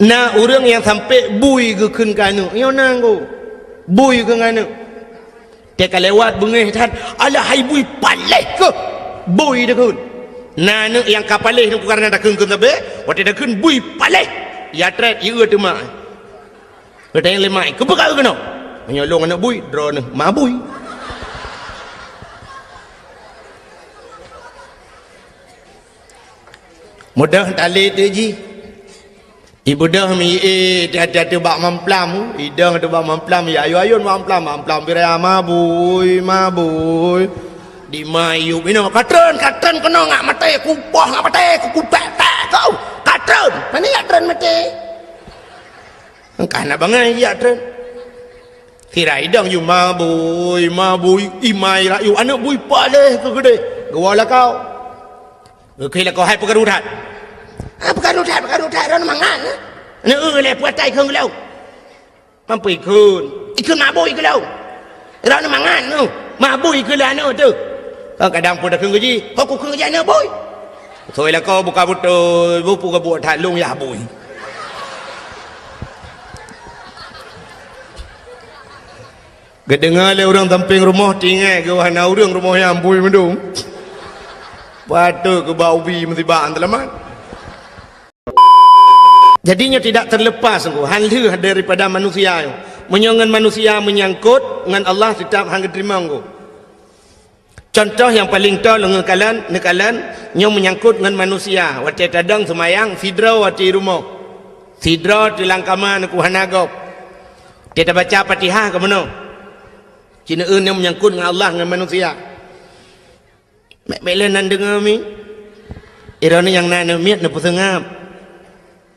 Nah orang yang sampai bui ke kun kanu yo nanggo bui ke nganu dia lewat bengih tan alah hai bui paleh ke bui de kun nah nu yang kapaleh tu karena dak kun tabe wat dak kun bui paleh ya tret ieu tu mak ada yang lemai ke bekal kena menyolong anak bui dro nu mabui mudah tali tu ji ibu dah mi ada bak mamplam idang ada bak mamplam ya ayu mamplam birai mabui di mayu bina katren kena ngak mate kupah ngak mate kupek tak kau katren mana ya tren mate engkau nak bangai ya tren kira idang you mabui imai ra you anak bui paleh ke gede gawala kau kira kau hai pegarudat bukan udah orang mangan ni le puat tai khung lâu mampu ikun mabui ke lâu orang mangan tu mabui ke lah no tu kadang pun dah khung gaji kau ku khung gaji no bui thôi là kau buka betul buku ke buat tak long ya bui kedengar le orang tamping rumah tinggal ke wana orang rumah yang bui mendung patut ke bau bi mesti baan telamat. Jadinya tidak terlepas hal itu daripada manusia menyangkan manusia menyangkut dengan Allah tetap hang terima engko. Contoh yang paling tahu nekalan yang menyangkut dengan manusia wate tadang semayang sidra wate rumah sidra di langkama ku hanagop kita baca Fatihah ke mana cina yang menyangkut dengan Allah dengan manusia mek nan dengar mi irana yang nan miat na pusengap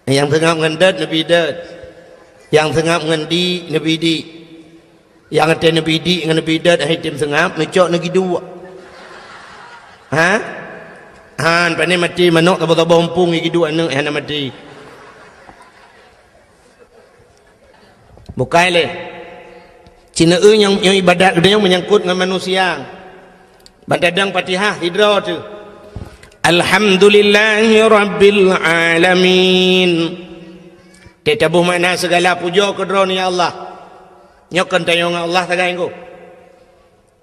yang sengap dengan dat Nabi dat yang sengap dengan di Nabi di yang ada Nabi di dengan Nabi dat hai tim sengap ngecok lagi dua han pandai mati manok tabo-tabo ompung lagi dua anak yang mati bukai le cina yang ibadat yang menyangkut dengan manusia bandadang Fatihah hidra tu Alhamdulillahi Rabbil Alamin. Tetabuh makna segala puja kedron ya Allah. Nyokan tayong Allah tagai engkau.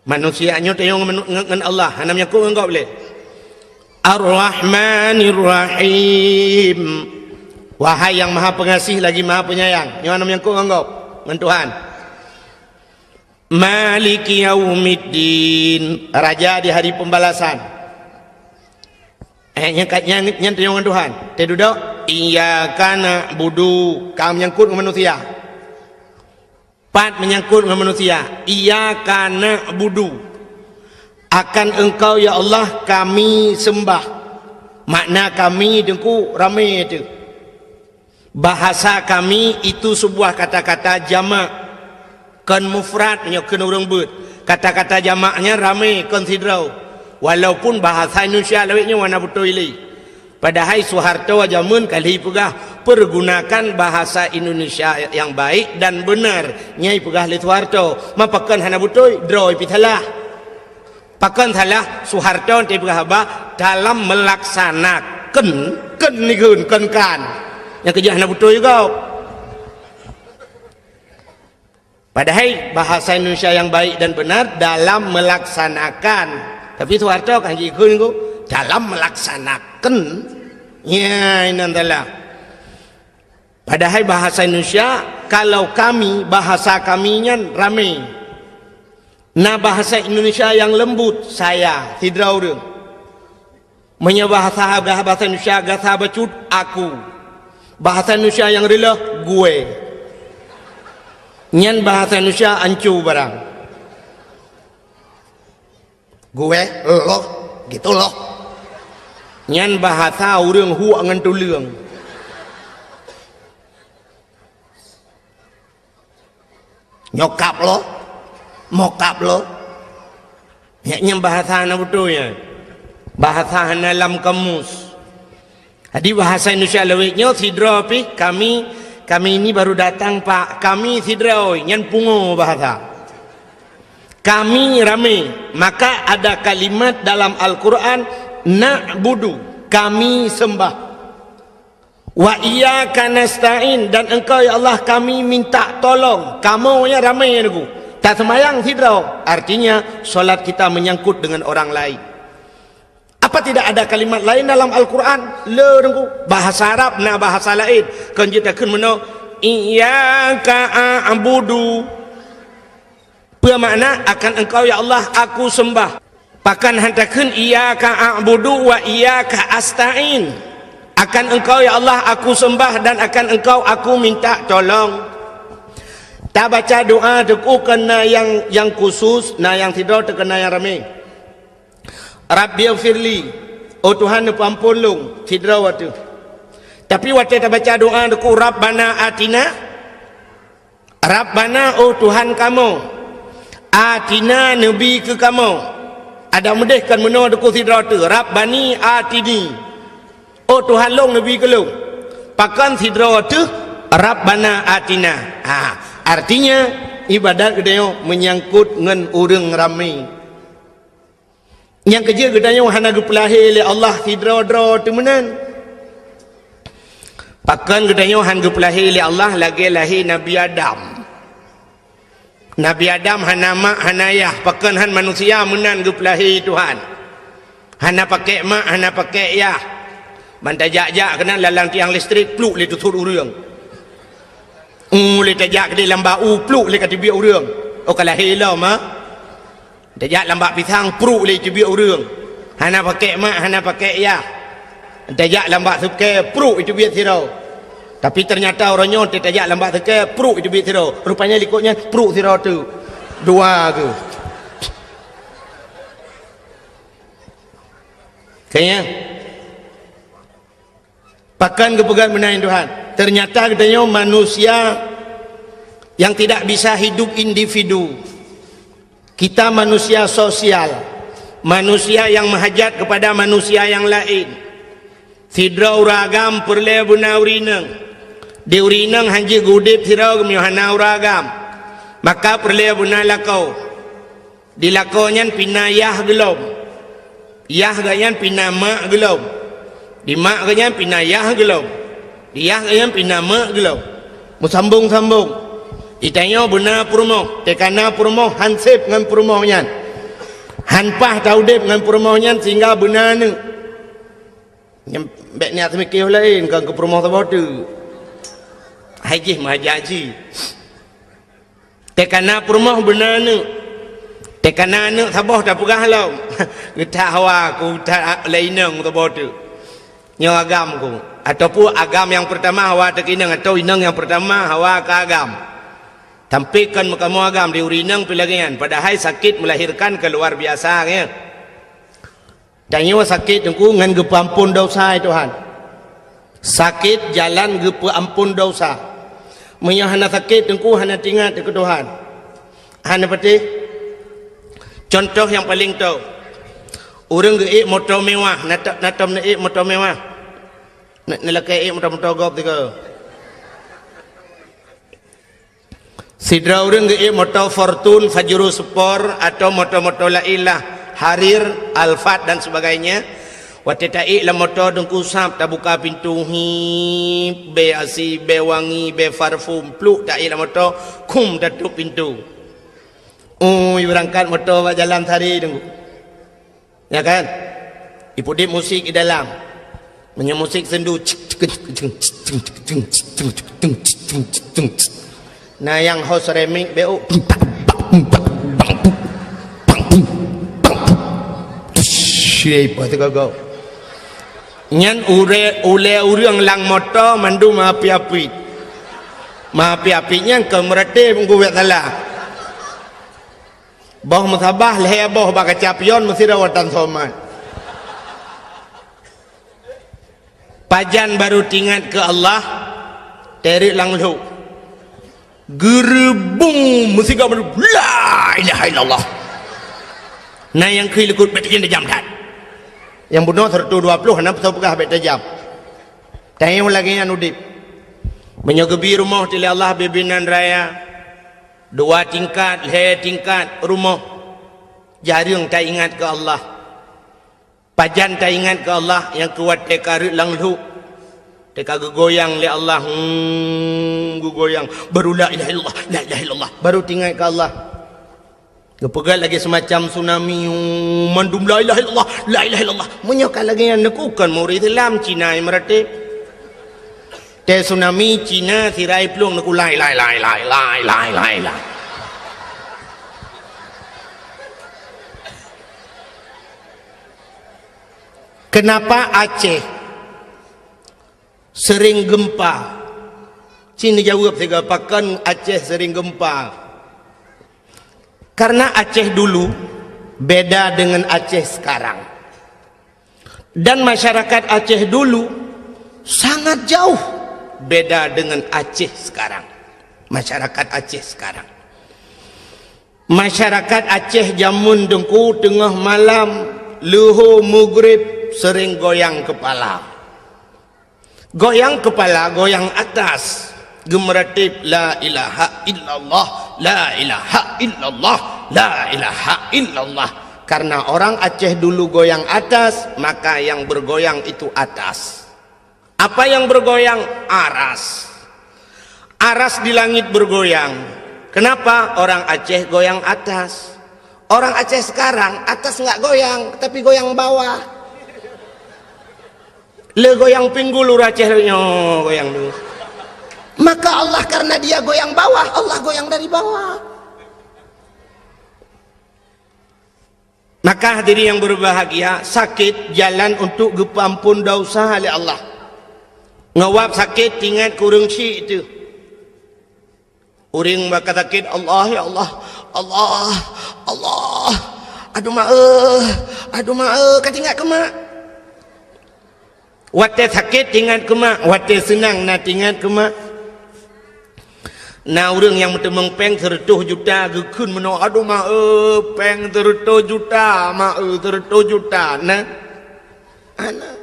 Manusia nyo tayong ngan Allah. Hanam nyakuk engkau boleh. Ar-Rahmanir Rahim. Wahai yang maha pengasih lagi maha penyayang. Nyo hanam nyakuk engkau. Ngan Tuhan. Maliki Yaumiddin. Raja di hari pembalasan. Yang tayong Tuhan tedudak iyyaka na'budu kaum menyangkut dengan manusia pat menyangkut dengan manusia iyyaka na'budu akan engkau ya Allah kami sembah makna kami dengku ramai itu bahasa kami itu sebuah kata-kata jamak kan mufrad menyokun orang ber kata-kata jamaknya ramai konsiderau walaupun bahasa Indonesia lewatnya warna betul ini padahal Soeharto zaman kali pegah pergunakan bahasa Indonesia yang baik dan benar nyai pegah li Soeharto mapakan hana betul draw pitalah pakan salah Soeharto ti pegah ba dalam melaksanakan ni kan yang kerja hana betul juga padahal bahasa Indonesia yang baik dan benar dalam melaksanakan tapi Soeharto kan ikut itu dalam melaksanakan ya ini adalah padahal bahasa Indonesia kalau kami bahasa kaminya ramai nah bahasa Indonesia yang lembut saya tidak orang menyebahasa bahasa Indonesia gasa bacut aku bahasa Indonesia yang rela gue nyan bahasa Indonesia ancu barang gue lo gitu loh nyan bahasa orang huak ngan tulung nyokap lo mokap lo nyan bahasa na betulnya bahasa dalam kamus jadi bahasa Indonesia lewatnya sidra pi kami ini baru datang pak kami sidra oi nyan pungo bahasa kami ramai maka ada kalimat dalam Al-Quran na'budu kami sembah Wa iyyaka nasta'in, dan engkau ya Allah kami minta tolong. Kamu yang ramai aku. Tak sembahyang tidak. Artinya solat kita menyangkut dengan orang lain. Apa tidak ada kalimat lain dalam Al-Quran? Bahasa Arab na bahasa lain. Kan kita kan meno iyyaka a'budu. Apa makna? Akan engkau ya Allah aku sembah. Pakan hantakeun iyyaka a'budu wa iyyaka asta'in. Akan engkau ya Allah aku sembah dan akan engkau aku minta tolong. Tak baca doa teku kena yang khusus, nah yang tidak terkena yang ramai. Rabbighfirli, oh Tuhan ampun long, tidak waktu. Tapi waktu tak baca doa teku Rabbana atina, Rabbana oh Tuhan kamu, atina nabi ke kamu. Ada mudah kan menurut teku tidak tu. Rabbani atini. Oh Tuhan long nabi ke long. Pakan sidra tu Rabbana atina. Artinya ibadat gedanya menyangkut dengan orang ramai. Yang kerja gedanya hana gepelahi oleh Allah sidra-dra tu menan. Pakan gedanya hana gepelahi oleh Allah lagi lahir Nabi Adam. Nabi Adam hana mak hana ayah. Pakan han manusia menan gepelahi Tuhan. Hana pakai mak hana pakai ayah. Bantai jak-jak kena lalang tiang listrik pluk le tutur urang. Le tajak ke dalam bau pluk le kata biar urang. Oh kalau hilau mah. Tajak lambak pisang pluk le biar urang. Hana pakai mak hana pakai ayah. Tajak lambak suke pluk itu biar sirau. Tapi ternyata orangnya tajak lambak suke pluk itu biar sirau. Rupanya likutnya pluk sirau tu. Dua tu. Kayaknya pakan kepegang menaik Tuhan. Ternyata katanya manusia yang tidak bisa hidup individu. Kita manusia sosial. Manusia yang menghajat kepada manusia yang lain. Sidra uragam perle buna urinang. Di urinang hanji gudip sidra kemiohana uragam. Maka perle buna lakau. Di lakonyan pinayah gelom. Yah ganyan pinama gelom. Di mak ganyan pinayah gelom. Di yah ganyan pinama gelom. Musambung-sambung. Itanya benar purmoh. Tekana purmoh hansip dengan purmohnya. Hanpah taudip dengan purmohnya sehingga benar ni. Mbak niat mikir lain kan ke purmoh sebab tu. Haji mahaji. Tekana purmoh benar ni. Tekana ni sabah dah pegah lau. Kita hawa ku tak lainang sebab tu. Yang agam ku. Ataupun agam yang pertama hawa tekinang atau inang yang pertama hawa ke agam. Tampilkan kamu agam di urinang pilagian. Padahal sakit melahirkan keluar biasa ya. Tanya sakit aku ngan gepampun dosa Tuhan. Sakit jalan gepampun dosa. Menyah hana sakit aku hana tinggal ke Tuhan. Hana pati. Contoh yang paling tahu. Orang geik motor mewah, natam naik motor mewah. Nelakai motor gop tiga. Sidra orang geik motor Fortune, Fajro Sport atau motor-motor lailah, Harir, Alphard dan sebagainya. Waktu taik lah motor dengku sap tak buka pintu hi, be asi, be wangi, be parfum, pluk taik lah motor, kum tutup pintu. Berangkat motor jalan hari dengku. Ya kan? Ibu dia musik di dalam. Punya musik sendu. Nah yang host remix BO. Siapa tu kau? Nyan ule urang lang motor mandu maapi-api. Maapi-apinya ke merate menggugat salah. Boh musabah leh boh baka capion mesti rawatan somat. Pajan baru tingat ke Allah terik lang lu. Gerebung mesti kau baru la ilaha illallah. Nah yang kelukut betul jam dah. Yang bunuh 120 hendak tahu pegah bet jam. Tanya lagi yang udip. Menyogebi rumah tili Allah bibinan raya. 2 tingkat, 3 tingkat rumah. Jarang tak ingat ke Allah. Pajan tak ingat ke Allah yang kuat tekarut lang lu. Teka goyang le Allah, goyang baru la ilaha illallah, la ilaha illallah, baru tinggal ke Allah. Kepegat lagi semacam tsunami, mandum la ilaha illallah, la ilaha illallah. Menyokal lagi yang nekukan murid Islam Cina yang meratip. Te tsunami Cina sirai pelung neku la ilaha illallah. Kenapa Aceh sering gempa? Cina jawab saya pakan Aceh sering gempa. Karena Aceh dulu beda dengan Aceh sekarang. Dan masyarakat Aceh dulu sangat jauh beda dengan Aceh sekarang. Masyarakat Aceh sekarang. Masyarakat Aceh jamun dengku tengah malam luhur maghrib sering goyang kepala. Goyang kepala, goyang atas, gemeratip la ilaha illallah, la ilaha illallah, la ilaha illallah. Karena orang Aceh dulu goyang atas, maka yang bergoyang itu atas. Apa yang bergoyang? Aras. Aras di langit bergoyang. Kenapa orang Aceh goyang atas? Orang Aceh sekarang atas nggak goyang, tapi goyang bawah. Le goyang pinggul Aceh goyang dulu. Maka Allah karena dia goyang bawah, Allah goyang dari bawah. Maka hadirin yang berbahagia, sakit jalan untuk gepampun dosa oleh Allah. Ngawap sakit ingat kurang syik itu. Uring bakal sakit, Allah ya Allah, Allah, Allah. Aduh maaf, kata ingat ke mak. Wate sakit ingat ke mak, wate senang nak ingat ke mak. Nah orang yang bertemang peng 100 juta gekun menolak, aduh maaf peng 100 juta, maaf 100 juta. Nah anak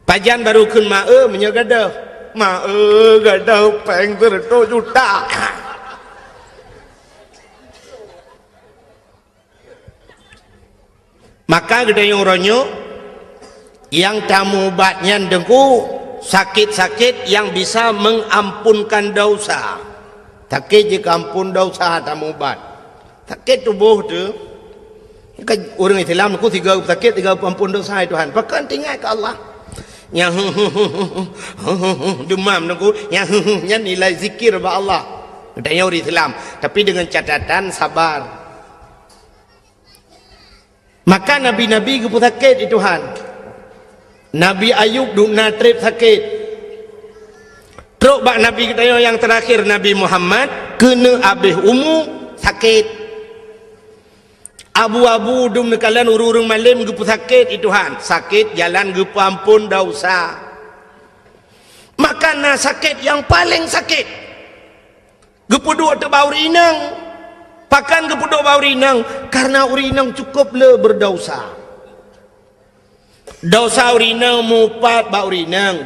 pajan baru kun maaf menyegadah, maaf gadah peng 100 juta. Maka gede yang ronyo yang tamu obatnya dengku sakit-sakit yang bisa mengampunkan dosa. Sakit jika ampun dosa tamu obat. Sakit tubuh tu kan orang Islam aku 3 sakit 3 ampun dosa Tuhan. Pakan tinggal ke Allah. Yang demam dengku yang nilai zikir ba Allah. Katanya orang Islam, tapi dengan catatan sabar. Maka nabi-nabi gepu sakit itu Tuhan. Nabi Ayub dukna trip sakit. Teruk bak Nabi kita yang terakhir Nabi Muhammad kena habis umur sakit. Abu-abu dum nekalan urung malam gepu sakit itu Tuhan. Sakit jalan gepu ampun dosa. Maka sakit yang paling sakit. Gepu dua tu bau rinang. Pakan gepu dua bau rinang karena urinang cukup le berdosa. Dosa urinang mupat ba urinang,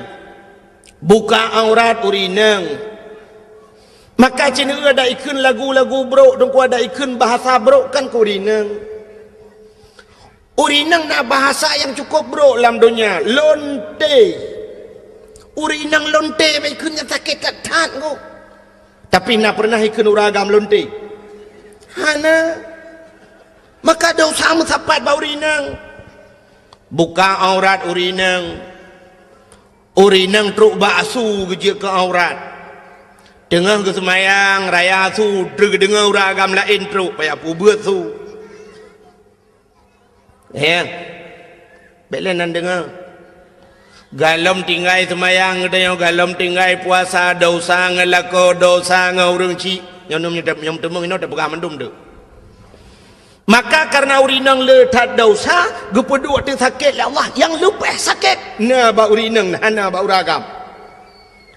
buka aurat urinang. Maka cina ada ikun lagu-lagu bro, dongku ada ikun bahasa bro kan ku urinang. Urinang na bahasa yang cukup bro dalam dunia. Lonte, urinang lonte, ikunnya sakit katat ku. Tapi nak pernah ikun uragam lonte. Hana, maka dosa musapat ba urinang. Buka aurat urinang, urinang truk baksu kerja ke aurat. Tengah ke semayang raya su dengar uragam lain truk payah buat su. Ya, belenan dengar. Galom tinggal semayang katanya galom tinggal puasa dosa ngelako dosa ngurung cik. Yang temung ini tak bukan mendum tu. Maka karena urinang letak dosa, gepedua tu sakit ya Allah yang lupa sakit. Nah ba urinang nah ba uragam.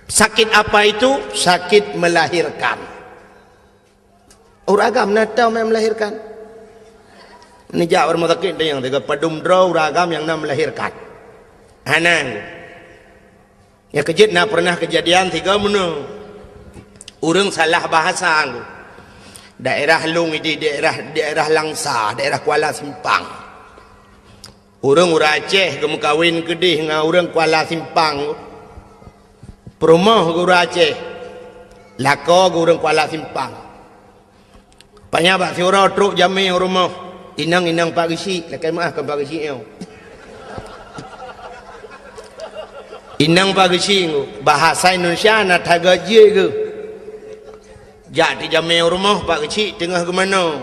Sakit apa itu? Sakit melahirkan. Uragam nak tahu melahirkan. Ini jawab orang sakit yang tiga padum draw uragam yang nak melahirkan. Hanan. Ya kejut nak pernah kejadian tiga mana. Urang salah bahasa aku. Daerah Long ini daerah Langsa, daerah Kuala Simpang. Orang Aceh kamu kawin kedih dengan orang Kuala Simpang. Perumah guru Aceh. Lako guru Kuala Simpang. Banyak bak siura truk jami rumah. Inang Pak Gisi. Lekai maaf kan Pak Gisi yo. Inang Pak Gisi bahasa Indonesia nak tagaje ke. Jadi jami rumah Pak Gisi tengah ke mana?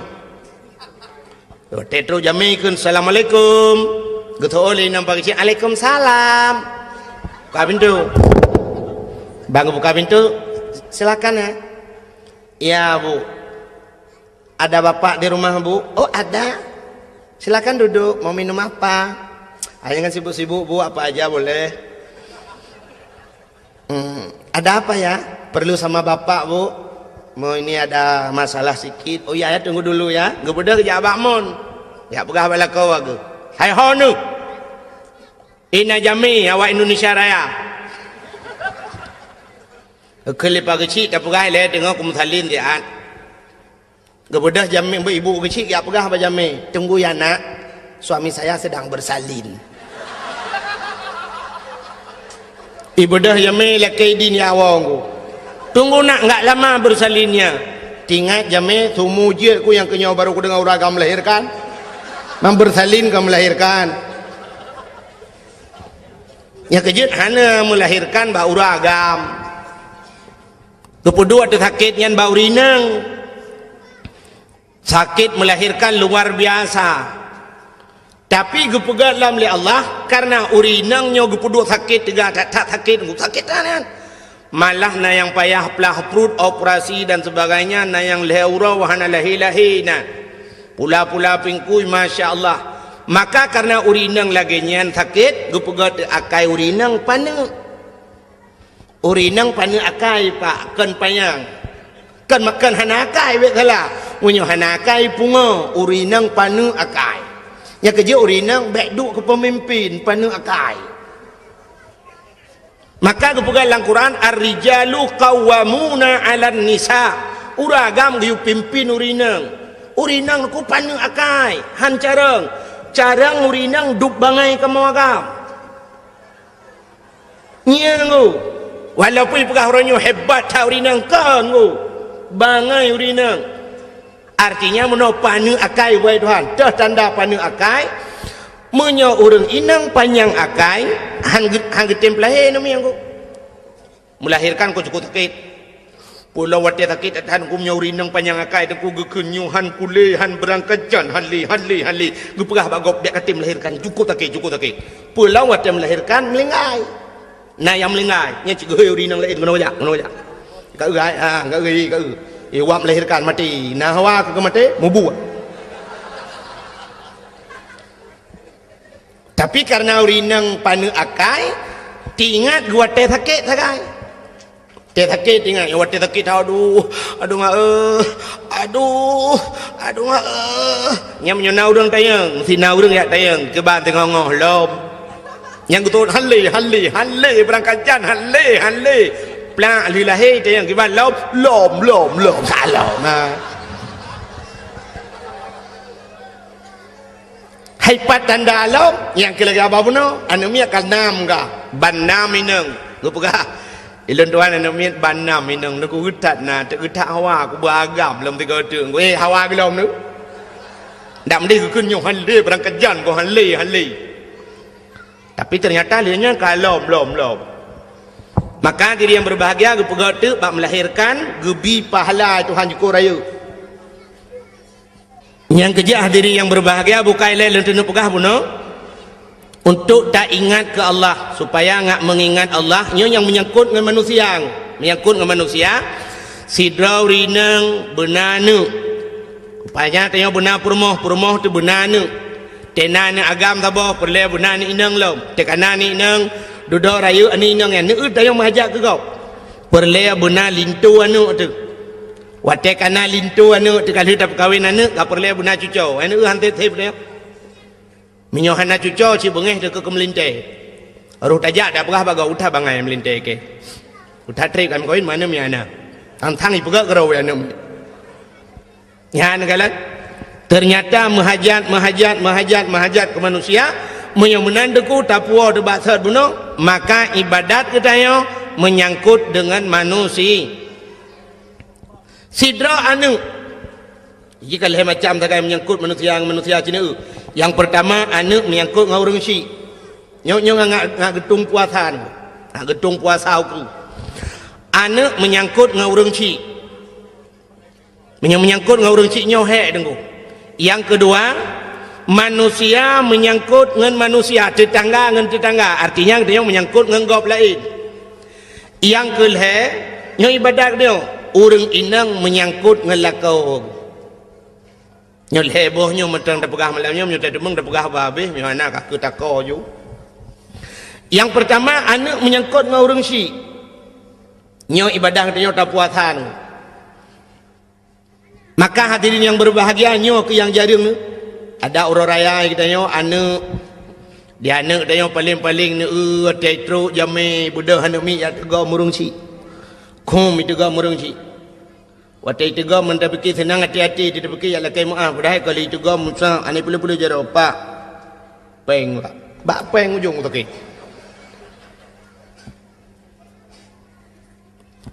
Tetro jami kun assalamualaikum. Gitu oleh inang Pak Gisi. Waalaikumsalam. Buka pintu. Bang buka pintu. Silakan ya. Ya Bu. Ada bapak di rumah Bu? Oh ada. Silakan duduk. Mau minum apa? Jangan sibuk-sibuk Bu. Apa aja boleh. Ada apa ya? Perlu sama bapak Bu? Mau ini ada masalah sikit. Oh ya tunggu dulu ya. Gebudah kerja abak mon. Ya pegah bala kau aku. Hai honu. Ina jami awak Indonesia Raya. Kelip kecil tak pegah le tengok kumsalin dia. Gebudah jami ibu kecil ya pegah apa jami. Tunggu ya nak. Suami saya sedang bersalin. Ibu dah jami lakai din ya awang. Tunggu nak enggak lama bersalinnya. Tingat jami sumu je ku yang kenyau baru ku dengar uragam melahirkan. Bersalin ke melahirkan. Yang kejut hana melahirkan bau uragam. Kedua tu sakitnya bau rinang. Sakit melahirkan luar biasa. Tapi gepegat dalam oleh Allah karena urinangnya gepuduk sakit tiga tak sakit sakitan. Malah na yang payah pelah perut operasi dan sebagainya na yang leura wahana lahilahina. Pula-pula pingkui masya-Allah. Maka karena urinang lagi nyan sakit gepegat akai urinang pana. Urinang pana akai pak kan payang. Kan makan hana akai wek kala. Munyo hana akai punga urinang pana akai. Yang kerja urinang baik duk ke pemimpin panu akai. Maka kepugal dalam Quran ar-rijalu qawwamuna 'alan nisa. Uragam giu pimpin urinang. Urinang ku panu akai, han carang urinang duk bangai ke mawagam. Nyengu. Walaupun pegah orangnya hebat ta urinang kan ku. Bangai urinang. Artinya meno panu akai wahai Tuhan. Dah tanda panu akai. Menyo urang inang panjang akai hang getem lahir nami aku. Melahirkan ku cukup sakit. Pulau wate sakit tahan ku menyo urinang panjang akai ku gekenyuhan kulehan berangkajan hanli. Gu pegah bagop dia katim melahirkan cukup sakit. Pulau wate melahirkan melingai. Nah yang melingai nya cik urinang lain ngono aja. Kau gai enggak gai kau. Iwam melahirkan mati. Nah hawa ke mati mubu. Tapi karena urinang panu akai, tingat gua teh sakit sagai. Teh sakit tingat, gua teh sakit aduh ngak nyam nyona urang tayang, sina urang ya tayang ke ban tengah ngoh lom. Yang betul halle berangkat jan halle. Plak lilahi tayang ke ban lom salam. Haipat tanda alam yang kelaga babuno anemia kalnam ga banam ineng gupga ilun tuan anemia banam ineng nu utat na te utat hawa ku beragam lom tiga teung hawa bilom nu ndak mesti ku kunyo hanle berangkat jan ku hanle tapi ternyata lianya kalom lom maka diri yang berbahagia gupga tu bak melahirkan gebi pahala Tuhan syukur raya. Yang kerja hadirin yang berbahagia bukai lain lentu pegah buno untuk tak ingat ke Allah supaya ngak mengingat Allah yang menyangkut dengan manusia sidrau rinang benanu rupanya tanya benar permoh tu benanu tenane agam tabo perle benani inang lom tekanani inang duduk rayu ani inang yang neut tayang mahajak ke kau perle benar lintu anu tu wate kana lintu anu tekal hidup kawin anu ka perle buna cuco anu hante tep dia minyo hana cuco ci bengeh de ke melinte aruh tajak dak pegah baga utah bangai melinte ke utah trek kami kawin mana mi ana tang ipega gerau anu ya negala ternyata menghajat ke manusia menyo menandeku tapuo de basat buno maka ibadat kita yo menyangkut dengan manusia. Sidra anu jika leh macam tak menyangkut manusia Cina. Yang pertama anu menyangkut dengan orang Syiah. Nyok ngak getung puasa ni. Ngak getung puasa aku. Anu menyangkut dengan orang Syiah. Menyangkut dengan orang Syiah nyohek dengku. Yang kedua, manusia menyangkut dengan manusia, tetangga dengan tetangga. Artinya dia menyangkut dengan gop lain. Yang kelih, nyo ibadat dia, orang inang menyangkut dengan lakau. Nyo leboh nyo mentang dak pegah malamnya, nyo tak demeng dak pegah habis, nyo anak aku takau ju. Yang pertama, anak menyangkut dengan orang Syiah. Nyo ibadah dia tak puasa. Maka hadirin yang berbahagia, nyo ke yang jaring ni ada orang raya kita nyo anak dia anak dia paling-paling ni tetro jame budak anak mi ya tega murung si kum itu ga murung si watai tega men tak fikir senang hati-hati dia fikir ya lakai maaf dah kali itu ga musa ani pula-pula jaro pak peng bak peng ujung tu ke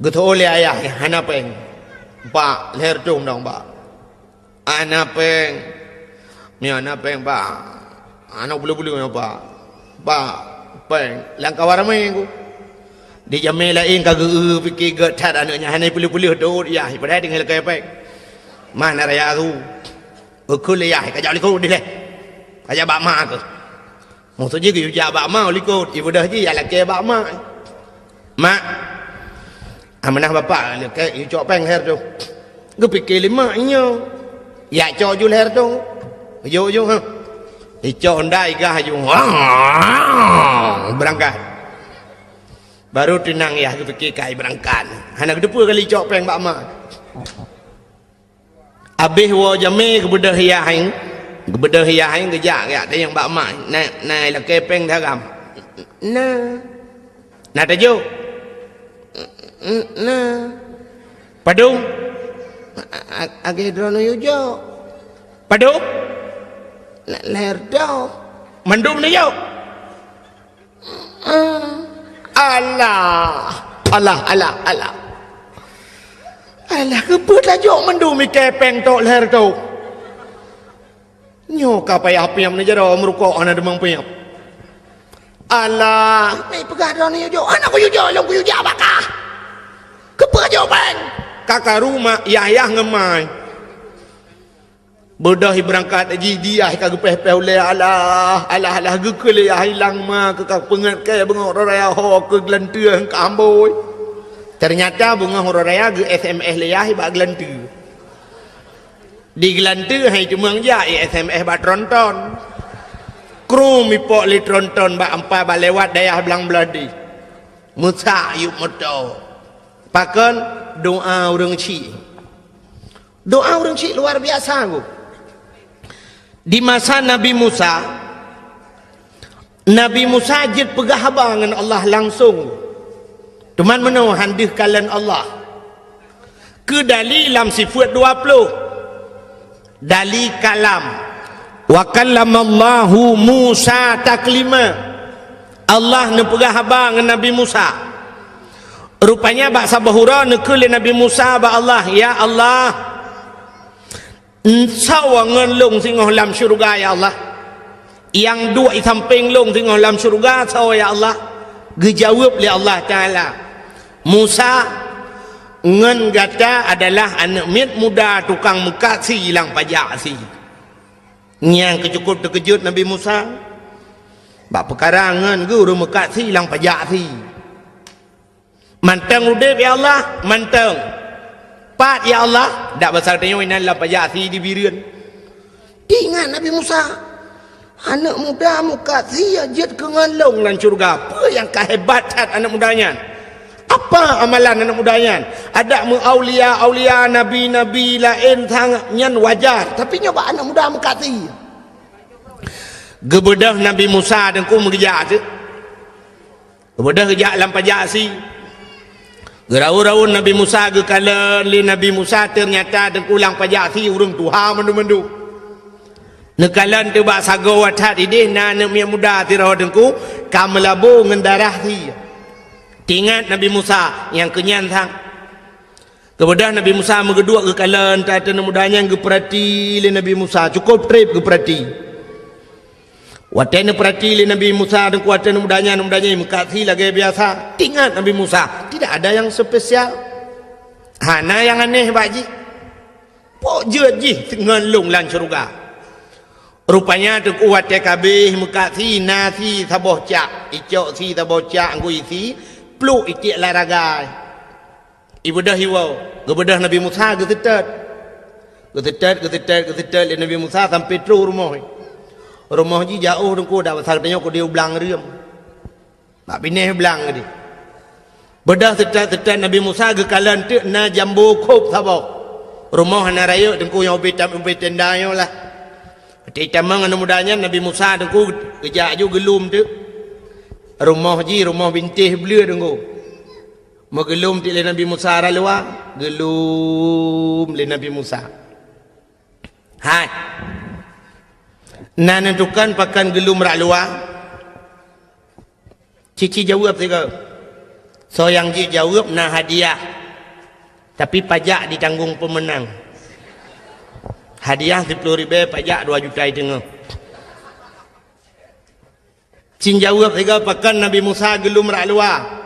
getole ayah hana peng pak leher tung dong pak ana peng ni ana peng pak ana bulu-bulu ni pak peng langkah waramai aku di jamai lain kagak fikir getat anaknya hanai pulu-pulu dot ya pada dengan lekai peng mana raya aku ukul ya kajak likut di leh kajak bak mak aku maksudnya ke ujak bak mak likut ibu dah je ya lekai bak mak mak amanah bapak lekai ujak peng her tu gue fikir lima inyo ya cho ju leher tu yo ha cho ndai gah ju berangkat baru tenang ya gue fikir kai berangkat hana kedua kali cok peng bak mak habis wo jame kebedah hiahin kejak ya ada yang bak mak nai lekai peng daram na tajo na padung age drono yujo padung leher do mandum ni yo Allah kebut lah jok mandum mi kepeng tok leher tu nyo ka payah piam ni jaro merukok ana demang piam Allah ni pegah drono yujo anak ku yujo long ku yujo bakah kebut jok peng kakak rumah yah ngemai berdah berangkat haji dia kagak peh-peh oleh alah gekele ya hilang ma ke pengat ke bengok raya ho ke gelanteur ke amboi ternyata bunga raya ge SMS le ya ba gelanteur di gelanteur hai cuma ja SMS ba tronton kru mi pok li tronton ba ampa ba lewat dayah belang beladi musa yuk moto pakan doa orang Syiah luar biasa aku. Di masa Nabi Musa jid pegah abang dengan Allah langsung teman menau handih kalian Allah ke dali lam sifat 20 dali kalam wa kallamallahu Musa taklima Allah ne pegah abang dengan Nabi Musa rupanya bak sabahura ne ke Nabi Musa ba Allah ya Allah sawa ngen long singoh lam syurga ya Allah yang dua i samping long singoh lam syurga sawa ya Allah gejawab li Allah Ta'ala Musa ngen gata adalah anak mit muda tukang mekasi hilang pajak si yang kecukup terkejut Nabi Musa bak perkara ngen guru mekasi hilang pajak si mantang udip ya Allah mantang Pat ya Allah dak besar tanya inan la pajasi di birian ingat Nabi Musa anak muda muka sia jet ke ngalong lan syurga apa yang kehebat anak mudanya apa amalan anak mudanya ada mu aulia nabi lain sangat nyan wajar tapi nyoba anak muda muka sia gebedah Nabi Musa dan ku mengejar tu gebedah kejak lam pajasi gerau-rau Nabi Musa ke kala li Nabi Musa ternyata dengkulang pajak si urung tuha mendu-mendu nekalan tu bak sago watat idih na anak muda tirau dengku kamelabu ngan darah si Tingat Nabi Musa yang kenyan thang. Kemudian Nabi Musa megedua ke kalan tata mudanya ke perhati le Nabi Musa cukup trip ke perhati. Watene perhati le Nabi Musa dan kuatene mudanya mengkasi lagi biasa. Tingat Nabi Musa, tidak ada yang spesial. Hana yang aneh baji. Pok je ngelung lan syurga. Rupanya tu kuat kabeh mengkasi nasi saboh cak, icok si saboh cak ngui si, pluk itik laragai. Ibadah hiwau, gebedah Nabi Musa getetet le Nabi Musa sampai terus rumah ji jauh dengku dah pasal tanya ko dia belang riam. Mak pineh belang dia. Bedah tetet Nabi Musa ke kalan tu na jambu kop sabok. Rumah na raya dengku yang ubi tenda yo lah. Kita mang anu mudanya Nabi Musa dengku kejak ju gelum tu. Rumah bintih belia dengku. Magelum ti le Nabi Musa ra luar, gelum le Nabi Musa. Hai. Nah nentukan pakan gelum rak luar. Cici jawab tiga. So yang ji jawab nah hadiah. Tapi pajak ditanggung pemenang. Hadiah 10.000, pajak 2 juta tengah. Cin jawab tiga pakan Nabi Musa gelum rak luar.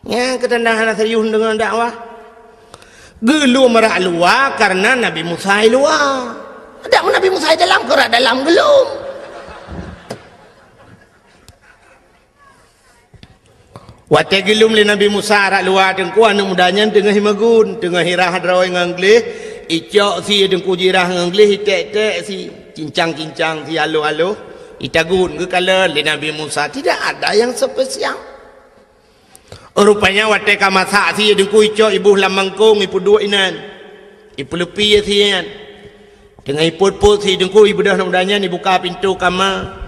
Ya ketendahan serius dengan dakwah. Gelum rak luar karena Nabi Musa luar. Ada Nabi Musa dalam kerak dalam gelum. Wate gelum le Nabi Musa rak luar dengku anu mudanya tengah himagun, tengah hirah draw nganglih, icok si dengku jirah nganglih tek si cincang si alo itagun ke kala le Nabi Musa tidak ada yang spesial. Rupanya wate kamasa si dengku icok ibu lamangkung ibu dua inan. Ibu lepi sian. Dengan iput-put si dengku ibu dah mudanya ni buka pintu kamar.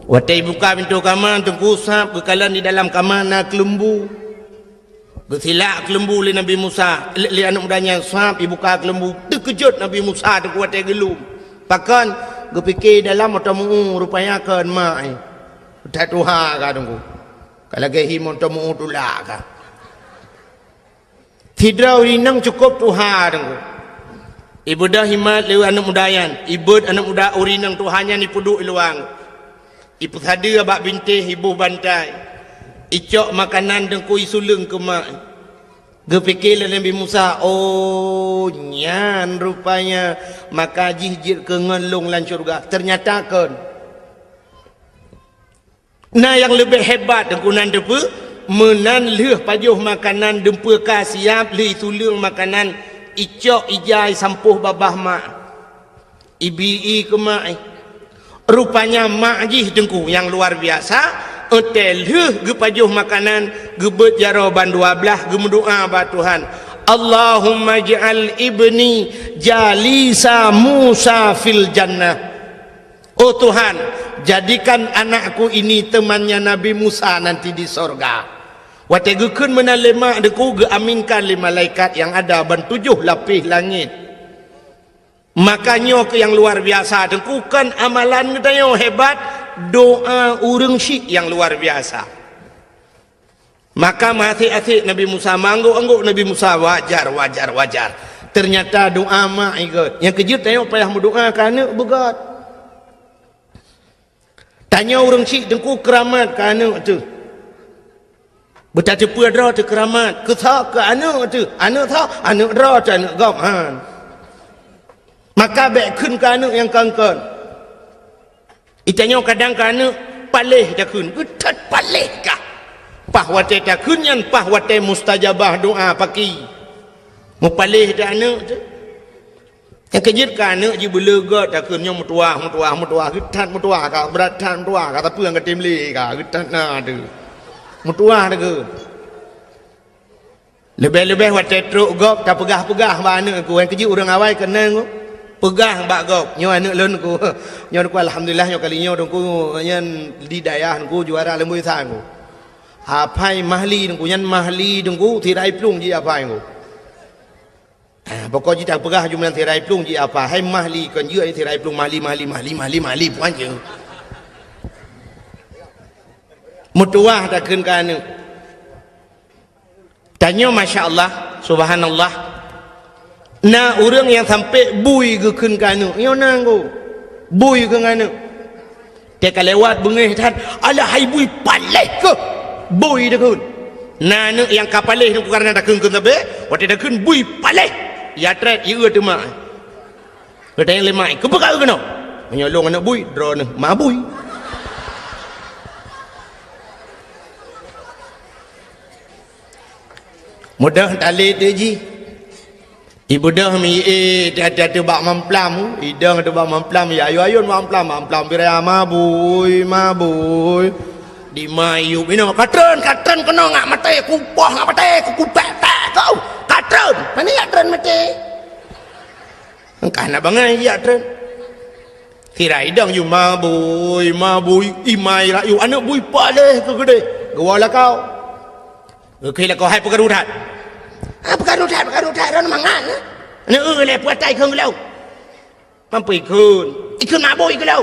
Watai buka pintu kamar dengku sap bekalan di dalam kamar nak kelembu. Bersilak kelembu le Nabi Musa. Le anak mudanya sap buka kelembu. Terkejut Nabi Musa dengku watai gelum. Pakan gepikir dalam otamu rupanya kan mai. Tak tuha ka dengku. Kalau gehi montamu tulak ka. Tidak rinang cukup tuha dengku. Ibu dah himat lewa anak mudayan. Ibu anak muda urinang Tuhannya ni puduk iluang. Ibu tadi abak bintih ibu bantai. Icok makanan dengku isulung ke mak. Gepikir Nabi Musa. Oh nyan rupanya. Maka jihjir ke ngelung lan syurga. Ternyata kan. Nah yang lebih hebat dengku nan depa. Menan leh pajuh makanan dempa ka siap le isulung makanan. Icok ijai sampuh babah mak. Ibi ke mak. Rupanya mak jih dengku yang luar biasa. Hotel gepajuh makanan. Gebet jaroban 12. Gemendoa ba Tuhan. Allahumma ja'al ibni jalisa Musa fil jannah. Oh Tuhan, jadikan anakku ini temannya Nabi Musa nanti di sorga. Wategukun menalema deku geaminkan 5 malaikat yang ada ban 7 lapis langit. Makanya ke yang luar biasa deku kan amalan kita hebat, doa urang syik yang luar biasa. Maka masih asik Nabi Musa mangguk Nabi Musa wajar. Ternyata doa mak ikut. Yang kejut tengok payah berdoa kerana begat. Tanya urang syik deku keramat kerana tu. Betapa dra tu keramat, kesak ke anak tu, anak dra tu anak gam han. Maka baik kun ke anak yang kangkan. Itanya kadang ke anak palih dah kun, getat palih kah? Pah wate dah kun yang pah wate mustajabah doa paki. Mu palih dah anak tu. Yang kejut ke anak je belegat dah kun yang mutuah, getat mutuah kah, beratan mutuah kah, tapi yang ketimli kah, getat na tu. Mutuah dah. Lebih-lebih waktu truk gop tak pegah-pegah ba anak aku. Yang kejut orang awal kena aku. Pegah bak gop. Nyo anak lun aku. Nyo aku alhamdulillah nyo kali nyo aku nyan di dayah aku juara lembu sang aku. Apai mahli aku nyan mahli aku tirai plung ji apai aku. Pokok ji tak pegah jumlah tirai plung ji apa. Hai mahli kan je tirai plung mahli puan je. Mutuah tak kun kan. Tanya Masya Allah, Subhanallah. Nah orang yang sampai bui ke kun kanu, yo nanggo. Bui ke nganu. Teka lewat bengih tan, alah hai bui paleh ke. Bui dah kun. Nah yang kapaleh tu karena dah kun tabe, waktu dah kun bui paleh. Ya tret ieu tu mak. Bertanya lemai, ke bekal ke no? Menyolong anak bui, draw ni, mak bui. Mudah tali tu ji. Ibu dah mi dah bak mamplam, idang tu bak mamplam ya ayo mamplam birai mabui. Di mayu bino katren kena ngak mate kupah ngak mate kupek tak kau. Katren, mana ya tren mate? Engkau nak bangai ya tren. Kira idang you mabui imai lah you anak bui paleh ke gede. Gawala kau. Kira kau hai pegarudat. Pegarudat ron mangan. Ni le puat tai khung lau. Mampu ikun mabui ke lau.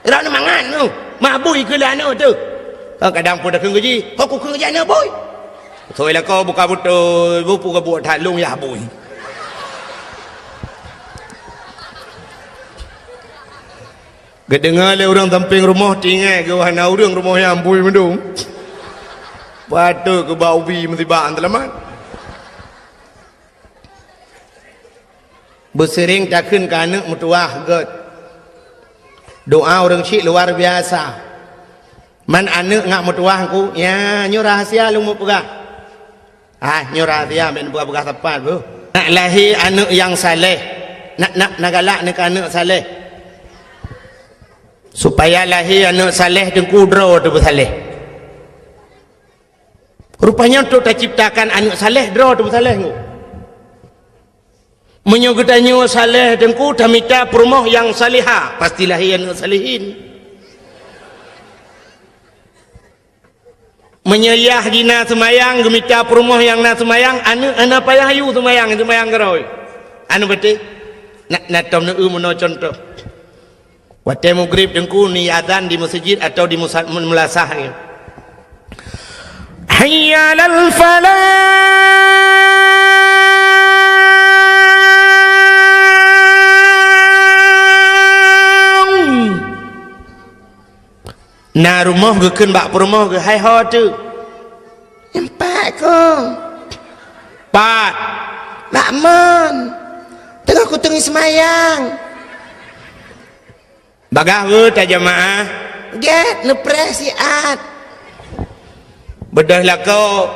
Ron mangan tu. Mabui ke lah tu. Kadang pun dah khung ji. Kau khung ji na bui. Thôi là kau buka betul, buka buat halung ya bui. Kedengar le orang tamping rumah tinggal ke wahana orang rumah yang bui mendung. Patut ke bau bi mesti baan telamat. Bersering takkan ke anak mutuah get. Doa orang cik luar biasa. Man anak ngak mutuah ku, ya nyo rahasia lu mau pegah. Nyo rahasia men pegah tepat bu. Nak lahir anak yang saleh. Nak galak nak anak saleh. Supaya lahir anak saleh dan kudro tu bersaleh. Rupanya untuk terciptakan anak saleh draw tu saleh ku. Menyogetanyo saleh dan ku tamita perumah yang salihah, pastilah anak salihin. Menyayah dina semayang gemita perumah yang na semayang anak payah ayu semayang geroi. Anu betul. Nak tom nu mono contoh. Waktu maghrib dan ku ni azan di masjid atau di mulasah ni. Hayya lal falah. Na rumah ke ken bak rumah ke hai ho tu. Empat ko. Pat. Lakman. Tengah ku tengah semayang. Bagah ke tak jemaah? Get nepres siat. Bedahlah kau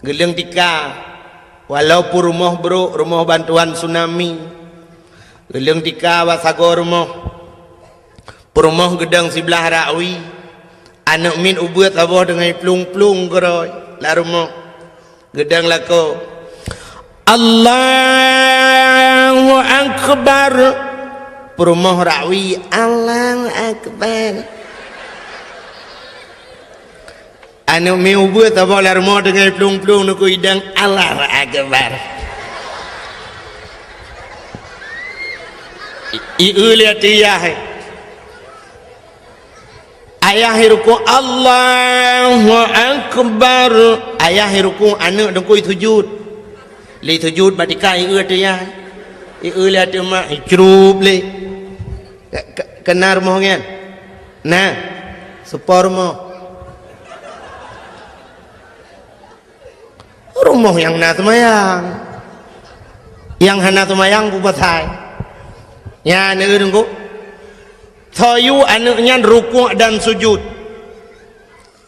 geleng tika. Walaupun rumah bro, rumah bantuan tsunami. Geleng tika wasago rumah. Perumah gedang sebelah rakwi. Anak min ubat abah dengan plung-plung geroi. La rumah. Gedang lako. Allahu Akbar. Perumah rakwi. Allahu Akbar. Anak min ubat abah la rumah dengan plung-plung nuku idang. Allahu Akbar. Iu lihat dia. Ayah ruku Allahu Akbar. Ayah ruku anak dengkui sujud. Li sujud badika ieu tu ya. Ieu lihat tu mak icrub le. Kenar moh ngan. Nah, sepor moh. Rumah yang na semayang. Yang hana semayang ku pasai. Ya ne dengku. Toyu anaknya rukuk dan sujud.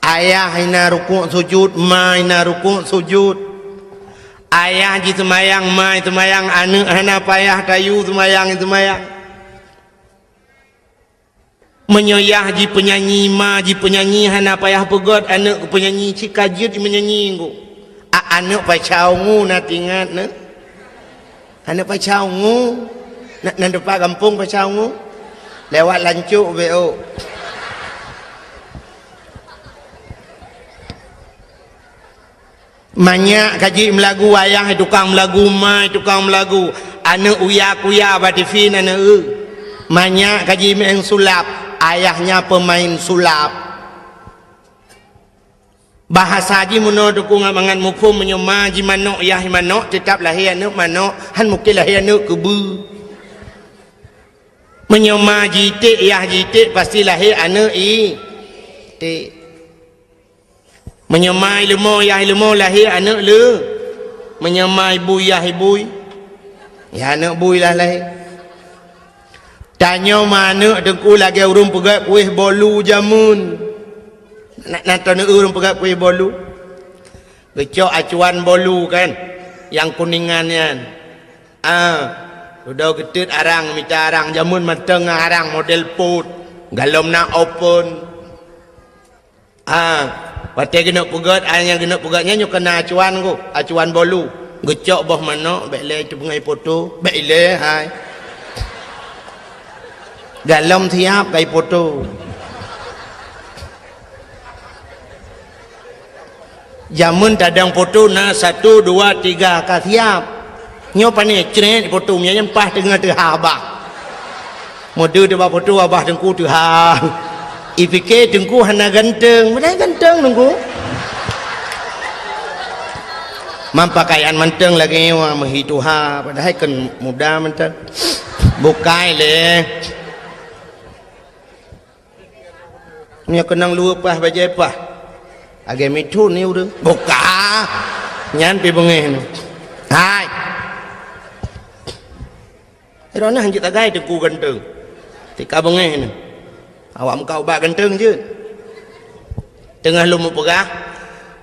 Ayah ina rukuk sujud, ma ina rukuk sujud. Ayah ji semayang, ma semayang, anak hana payah tayu semayang. Menyoyah ji penyanyi, ma ji penyanyi hana payah pegot, anak penyanyi cikajut menyanyi ku. Anak pacau ngu na tingat ne. Anak pacau ngu. Nak depan kampung pacau ngu. Lewat lancuk BO. Banyak kaji melagu ayah tukang melagu mai tukang melagu anak uya-kuya batifin anak banyak kaji main sulap ayahnya pemain sulap bahasa ji muno dukung mangan mufum menyoma ji manok yah manok tetap lahir anak manok han mungkin lahir anak kebu menyoma jitik yah jitik pasti lahir anak tik menyoma ilmu yah ilmu lahir anak le menyoma ibu yah ibu ya anak bui lah lahir tanya mana dengku lagi urung pegat kuih bolu jamun nak nak urung pegat kuih bolu gecok acuan bolu kan yang kuningan kan udah getut arang minta arang jamun mateng arang model put galom nak open wate kena pegat yang kena pegatnya nyo kena acuan ko acuan bolu gecok boh mana baik le tu pengai foto baik le hai galom tiap kai foto jamun tadang foto na 1 2 3 ka tiap nyo pane cret foto nya nyempah tengah tu habah mode de ba foto abah dengku tu ha ipike dengku hana ganteng mana ganteng dengku mampakaian menteng lagi wa mahitu ha padahal kan muda menteng bukai le nya kenang lupa baca apa agak mitu ni udah buka nyan pi bengeh hai rona hanjit agai teku ganteng tika bengeh ni awak kau ba ganteng je tengah lu pegah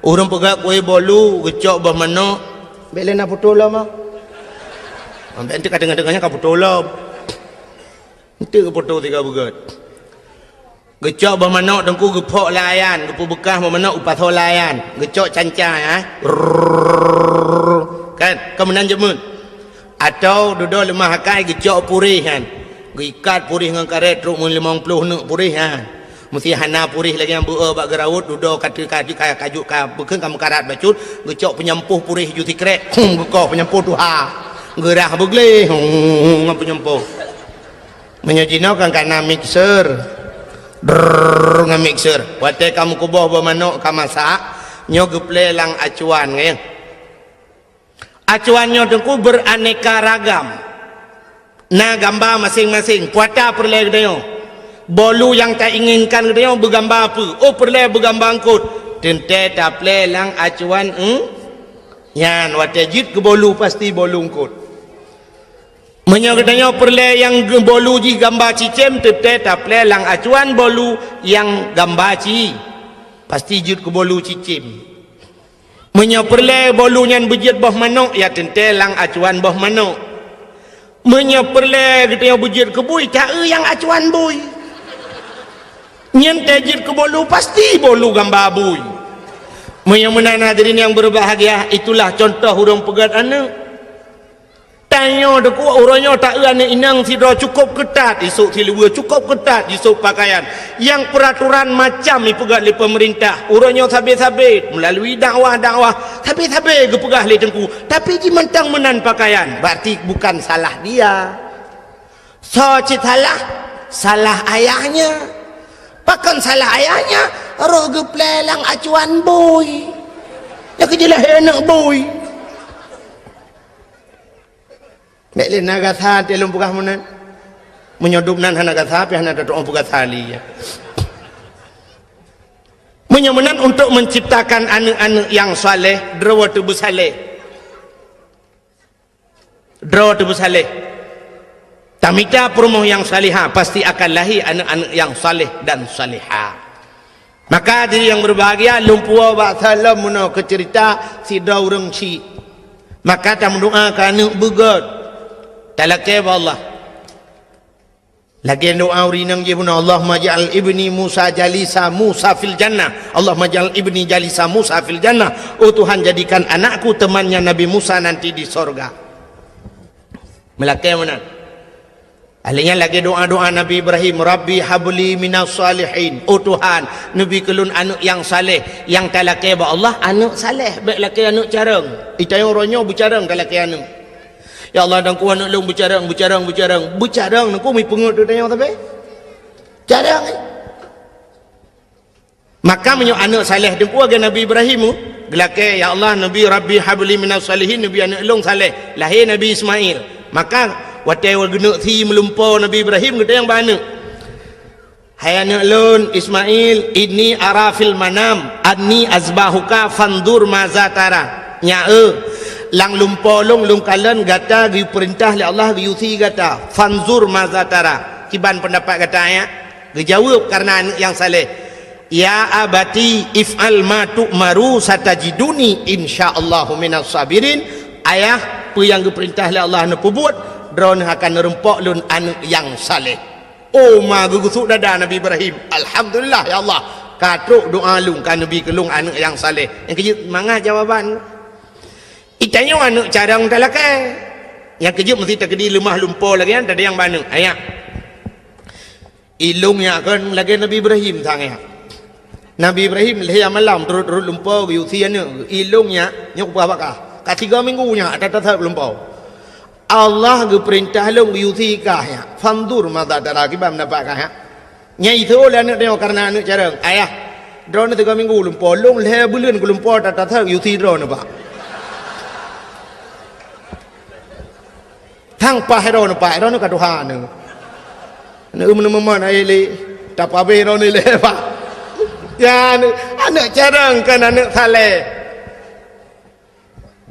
urang pegah kuih bolu gecok bah mano bele na foto lah mah ambil ente kadang-kadangnya ka foto lah ente foto tiga begat gecok bermanok dengku gepok layan gepu bekah bermanok upas layan gecok cancai kan kemenan jemun atau duduk lemah hakai gecok purih kan gikat purih dengan karet truk 50 nuk purih kan mesti hana purih lagi yang buah bak gerawut duduk kaki kajuk bekeng kamu karat bacut gecok penyempuh purih juti krek gekoh penyempuh tuha gerah begleh penyempuh menyajinakan karena mixer nge-mixer wate kamu kubuh bermanok kamasak nyo geple lang acuan kan acuannya dengku beraneka ragam na gambar masing-masing puata perle dia bolu yang tak inginkan dia bergambar apa perle bergambar angkut tente taple lang acuan yan wate jit ke bolu pasti bolu angkut menyokatanya perle yang bolu ji gambar cicem tete taple lang acuan bolu yang gambar ci pasti jut ke bolu cicem menyoperle bolu yang bejit boh manok ya tente lang acuan boh manok menyoperle kita bejit ke bui tak yang acuan bui nyente jit ke bolu pasti bolu gambar bui menyamuna hadirin yang berbahagia itulah contoh urang pegat anak tanya deku orangnya tak ane inang sidra cukup ketat esok silua cukup ketat esok pakaian yang peraturan macam ipegat oleh pemerintah orangnya sabit-sabit melalui dakwah-dakwah sabit-sabit gepegah le tengku tapi ji mentang menan pakaian berarti bukan salah dia so salah ayahnya pakan salah ayahnya roh geplelang acuan boy ya kejelah enak boy mek le naga tha te lum pugah munan menyodup nan hanaga tha pe hana dato pugah thali ya menyemenan untuk menciptakan anak-anak yang saleh drawa tubuh saleh tamita perumoh yang salihah pasti akan lahir anak-anak yang saleh dan salihah maka diri yang berbahagia lumpua ba salam muno ke cerita si daureng ci maka ta mendoa ka anak begat talakay ba Allah lagi doa urinang je pun Allahumma ja'al ibni Musa jalisa Musa fil jannah Allahumma ja'al ibni jalisa Musa fil jannah oh Tuhan jadikan anakku temannya Nabi Musa nanti di sorga melakai mana ahlinya lagi doa-doa Nabi Ibrahim Rabbi habli minas salihin oh Tuhan Nabi kelun anak yang saleh yang talakay ba Allah anak saleh baik laki anak carang itayong ronyo bucarang talakay anak ya Allah dan ku anak long bercarang nangku mi pengut tu tanya tapi carang Maka menyo anak saleh dengku agen Nabi Ibrahim gelake ya Allah Nabi Rabbi habli minas salihin Nabi anak long saleh lahir Nabi Ismail. Maka watai wal genek thi melumpo Nabi Ibrahim kita yang bana hai anak lon Ismail ini arafil manam anni azbahuka fandur mazatara nya lang lumpo long kalen gata di perintah oleh Allah yusi gata fanzur mazatara kiban pendapat kata ayat dijawab karena anak yang saleh ya abati if'al ma tu'maru satajiduni insyaallahu minas sabirin ayah apa yang diperintah oleh Allah nak buat drone akan nerempok lun anak yang saleh. Oh ma gugusuk dada Nabi Ibrahim. Alhamdulillah ya Allah. Katruk doa lung kan Nabi kelung anak yang saleh. Yang kejut mangah jawaban. Itanya anak carang talakai. Yang kejut mesti terkedi lemah lumpur lagi kan ada yang mana? Ayat. Ilungnya kan lagi Nabi Ibrahim sangat. Nabi Ibrahim leh malam turut lumpur yusiannya. Ilungnya nyok bakah. Kat 3 minggunya ada tetap lumpau. Allah geperintah long yusi kah ya. Fandur mata darah kibam dapat kah ya. Nyai itu oleh anak dia karena anak carang. Ayah, drone 3 minggu lumpau long leh bulan ke lumpau tak tetap yusi drone apa. Tang pa drone ka Tuhan ni. Nak mana ai le tak apa drone le pak. Ya anak carang kan anak saleh.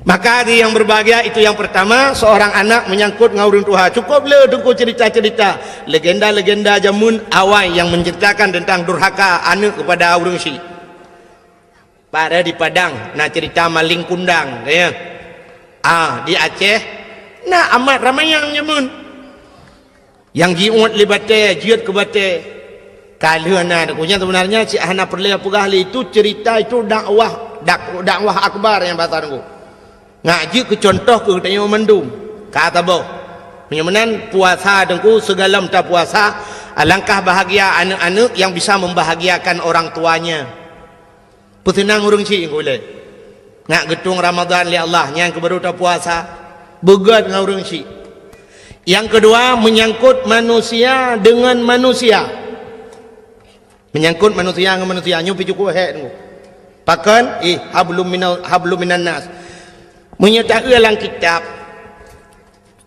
Maka dia yang berbahagia itu yang pertama seorang anak menyangkut ngauring Tuhan. Cukup le tunggu cerita-cerita legenda-legenda jamun awal yang menceritakan tentang durhaka anak kepada orang si. Pada di Padang nak cerita maling kundang ya. Di Aceh nah amat ramai yang jamun. Yang jiut libate, jiut ke bate. Kalana punya sebenarnya si Ahna Perleh Pugahli itu cerita itu dakwah akbar yang bahasa aku. Ngaji ke contoh ke tanya mendum kata boh menyamanan puasa dengku segala tak puasa alangkah bahagia anak-anak yang bisa membahagiakan orang tuanya pesenang urang si boleh ngak getung Ramadan li Allah yang kebaru tak puasa begat ngurang si yang kedua menyangkut manusia dengan manusia menyangkut manusia dengan manusia nyupi cukup he pakan hablum minan nas menyertai dalam kitab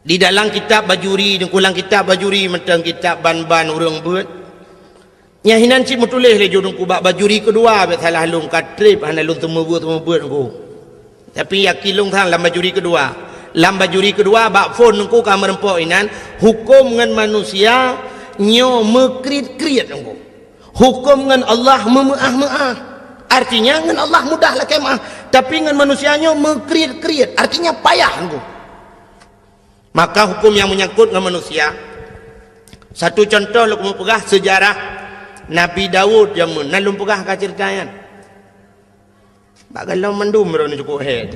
di dalam kitab bajuri dan kulang kitab bajuri macam kitab ban-ban urang buat nyahinan si mutulih le jodong ku bajuri kedua bet salah lung katrip hana lung temu buat ku tapi yakin lung thang lam bajuri kedua bak phone ku ka merempok inan hukum dengan manusia nyo mekrit-krit ku hukum dengan Allah memeah-meah artinya dengan Allah mudahlah kemah tapi dengan manusianya mengkriat-kriat artinya payah engkau. Maka hukum yang menyangkut dengan manusia satu contoh lu mau pegah sejarah Nabi Daud jamun nalum pegah ka ceritayan bagalau mendum ron cukup head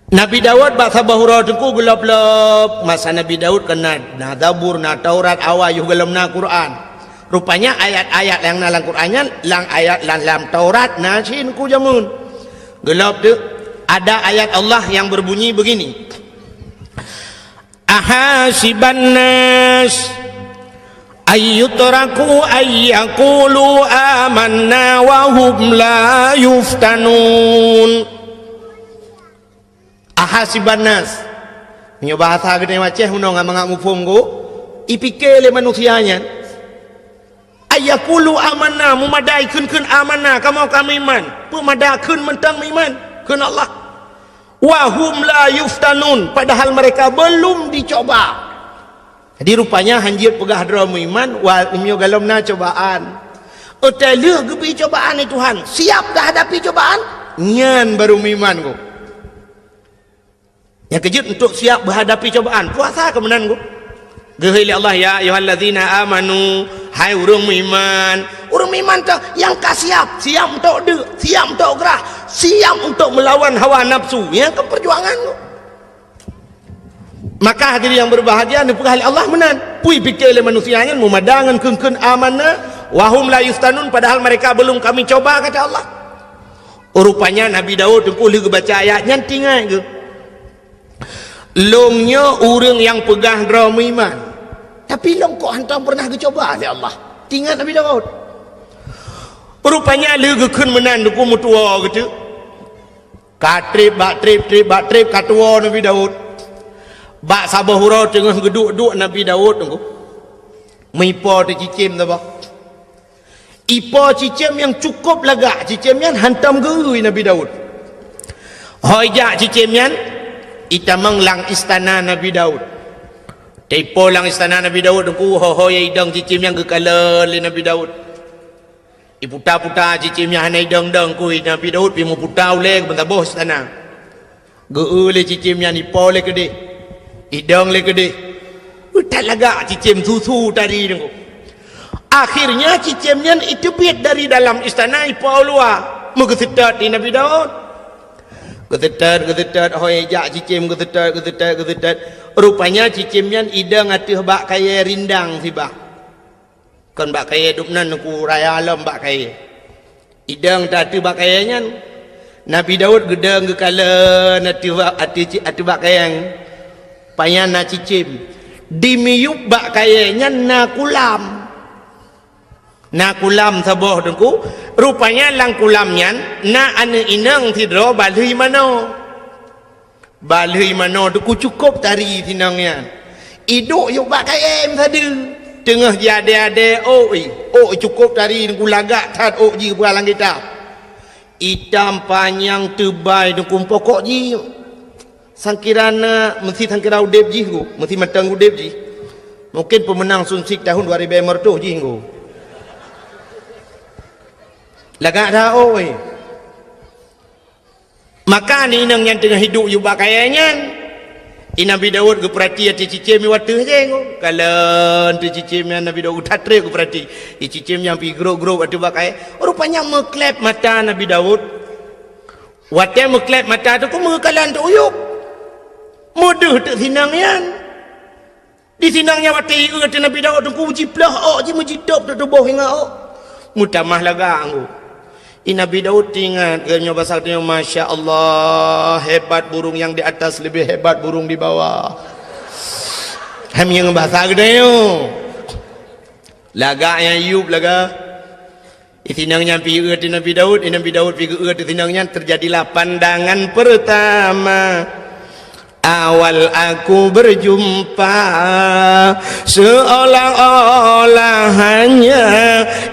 Nabi Daud bahasa bahura tengku gelap-gelap masa Nabi Daud kena na Zabur na Taurat awal gelam na Quran. Rupanya ayat-ayat yang dalam Qurannya lang ayat dalam Taurat nasin ku jamun gelap tu ada ayat Allah yang berbunyi begini ahasiban nas ayyutraku ayyaqulu amanna wa hum la yuftanun ahasiban nas punya bahasa gede maceh hunong ngak mufum ku ipikir le manusianya ayakulu amanah memadai kun amanah kamu kami iman pemadai kun mentang iman kun Allah wahum la yuftanun padahal mereka belum dicoba jadi rupanya hanjir pegah drum iman wal imyo galomna cobaan oteleh gebi cobaan ni Tuhan siap dah hadapi cobaan nyan baru iman ku yang kejut untuk siap menghadapi cobaan puasa kemenan ku gehili Allah ya ayyuhallazina amanu hai urang iman tu yang siap untuk siap untuk gerah siap untuk melawan hawa nafsu yang ke perjuangan tu maka hadirin yang berbahagia ni pegah Allah menan pui fikir le manusianya memadangan keun amanah wahum la yuftanun padahal mereka belum kami coba kata Allah rupanya Nabi Daud tengku li baca ayatnya tinggal ke longnya orang yang pegah drum iman tapi long kok hantar pernah dicoba oleh Allah tinggal Nabi Daud rupanya lega kun menan ku mutua gitu katrip bak trip katua Nabi Daud bak sabah hurau tengah geduk Nabi Daud tunggu mipo tu cicim tu bah ipo cicim yang cukup lagak cicim yang hantam gerui Nabi Daud hojak cicim yang itamang lang istana Nabi Daud tepo lang istana Nabi Daud tunggu hohoy idang cicim yang gekala li Nabi Daud iputa-puta cicim yang hanai dang kui Nabi Daud pi mu puta ule bentar bos istana geule cicim yang ipo le gede idang le gede tak lagak cicim susu tadi tunggu akhirnya cicimnya itu piat dari dalam istana ipo luar mengesetat di Nabi Daud gesetat hoi jak cicim gesetat rupanya cicimnya idang atuh bak kaya rindang sibah kan bak kaya dupnan ku raya alam bak kaya idang tatu bak kayanya Nabi Daud gedang gekala atu bak kayang payan na cicim dimiyup bak kayanya na kulam saboh dengku rupanya lang kulamnya na ane inang tidro balui mano dengku cukup tari tinangnya iduk yuk bak kayem tadi tengah jade cukup tari dengku lagak tat ji kepalang kita hitam panjang tebal dengku pokok ji sangkirana mesti sangkira udep ji ku mesti matang udep ji mungkin pemenang sunsik tahun 2000 ji ku lagak dah maka ni inang yang tengah hidup yu bakayanya Nabi Daud ke perhati ati cicim mi watu je ko kalau tu cicim yang Nabi Daud tatre ke perhati cicim yang pi grow atu bakai rupanya meklep mata Nabi Daud wate meklep mata tu ko mekalan tu uyup mudah tu sinangnya di sinangnya wate ke Nabi Daud tu ko jiplah je mejidop tu tubuh hingga mutamah lagang Nabi Daud ingat kerana bahasa dia Masya Allah hebat burung yang di atas lebih hebat burung di bawah kami yang bahasa dia lagak yang yub laga itinangnya pergi ke Nabi Daud pergi ke itinangnya terjadilah pandangan pertama awal aku berjumpa seolah-olah hanya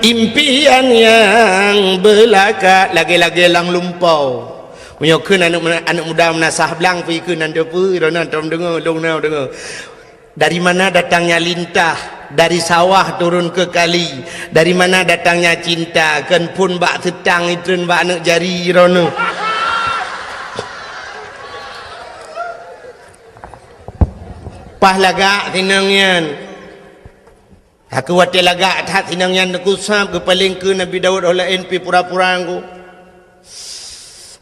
impian yang belaka lagi-lagi lang lumpau menyokun anak muda menasah belang pergi ke nanda pu rona tom dengar long now dengar dari mana datangnya lintah dari sawah turun ke kali dari mana datangnya cinta kan pun bak setang itren bak anak jari rona pah lagak tinangnya aku wate lagak tak tinangnya aku sab ke paling ke Nabi Daud oleh NP pura-pura aku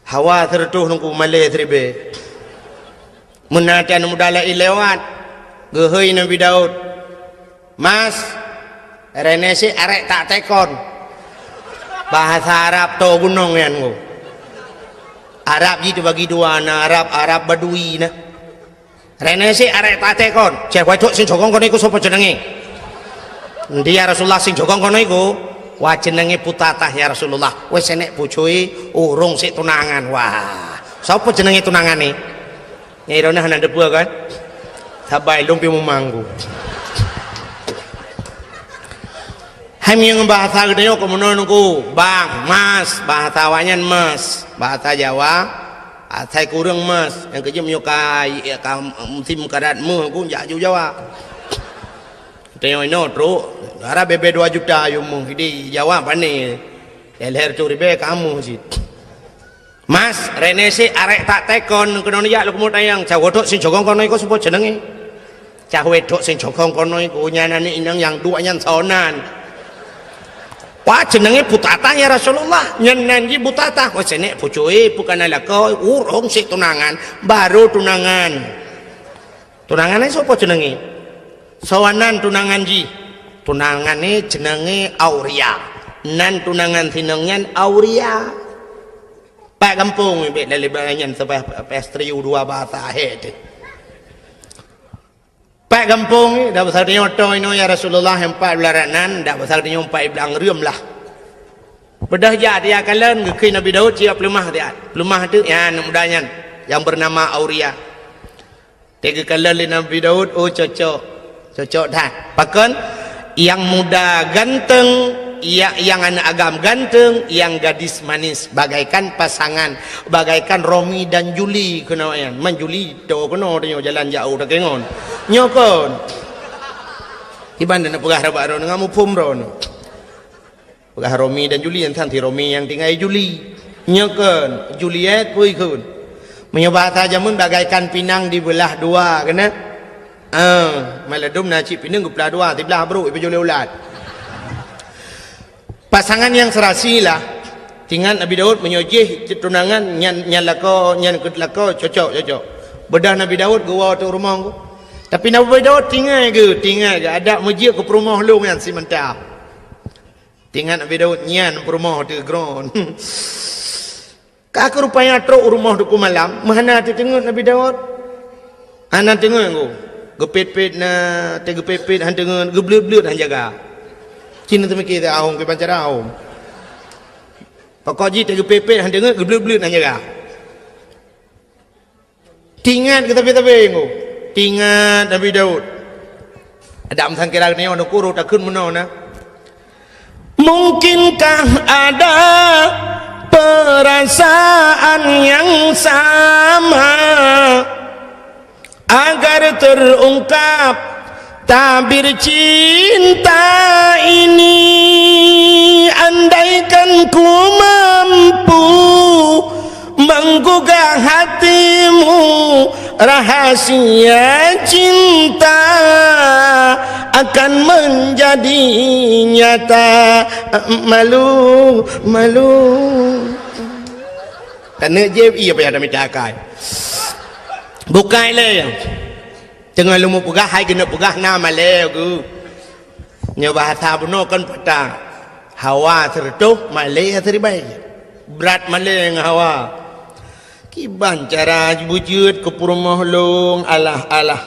hawa tertuh nungku malay tribe menatan mudala lewat gehoi Nabi Daud mas renesi arek tak tekon bahasa Arab to gunung yan ko Arab gitu bagi dua na Arab Badui na renesi arek tak tekon cek wedok sing jogong kono iku sapa jenenge endi ya Rasulullah sing jogong kono iku wah jenenge Putatah ya Rasulullah wis enek bojoe urung sik tunangan wah sapa jenenge tunangane Nyai Rona nang debu kan sabai lumpi memanggu kami yang bahasa gede ko menonku bang mas bahasa wanyan mas bahasa Jawa saya kurang mas yang kerja menyukai musim karat mu aku jak Jawa tengok ino tru darah bebe 2 juta yumu di Jawa pane leher curi be kamu sih mas renesi arek tak tekon kena ya lu kemu tayang cah wedok sing jogong kono iku sapa jenenge cah wedok sing jogong kono iku nyanane inang yang duanya sonan wah jenenge Putatah ya Rasulullah nyenan ki Putatah wis enek bojoe bukan alaka urung sik tunangan baru tunangan tunangane sapa jenenge sawanan tunangan ji tunangane jenenge Auria nan tunangan sinengnya Auria pak kampung be lelebanyan sampai pestri dua bahasa het pak kampung dah besar dia oto ino ya Rasulullah empat bulanan dah besar dia empat belang rium lah Bedah jat dia kalian ke Nabi Daud siap pelemah dia. Pelemah tu ya anak mudanya yang bernama Auria. Tega kalian Nabi Daud oh cocok dah. Bahkan yang muda ganteng, yang anak agam ganteng, yang gadis manis, bagaikan pasangan, bagaikan Romi dan Juli kena yan. Man Juli to kena dia jalan jauh dah kengon. Nyokon. Iban nak pegah rabak ron ngamu pum ron. Pegah Romi dan Juli yang tanti Romi yang tinggal Juli. Nyokon, Juliet pui kun. Menyebab jamun bagaikan pinang dibelah dua kena. Maladum nacip pinang belah dua, tibelah bro ibu Juli ulat. Pasangan yang serasi lah. Tinggal Nabi Daud menyojih tunangan nyan lako cocok. Bedah Nabi Daud gua tu rumah aku. Tapi Nabi Daud tinggal ke ada masjid ke rumah lu yang si mentah. Tinggal Nabi Daud nyan rumah tu gron. Kak rupanya truk rumah tu malam. Mana tu tengok Nabi Daud? Anak tengok aku. Gepet-pet na tegepet han tengok geblut-blut han jaga. Cina tu mikir tak ahong ke pancara ahong. Pokok ji tegepet han tengok geblut-blut han jaga. Tingat ke tapi-tapi aku. Tingat Nabi Daud. Ada amsan kira ni orang kuru tak kun meno na. Mungkinkah ada perasaan yang sama agar terungkap tabir cinta ini, andaikan ku mampu menggugah hatimu, rahasia cinta akan menjadi nyata. Malu tanda je iya payah dah minta akai bukai le tengah lu mau pegah hai kena pegah nama le ku nya bahasa buno kan patah hawa tertuh male terbaik berat male dengan hawa kiban cara bujut ke rumah long alah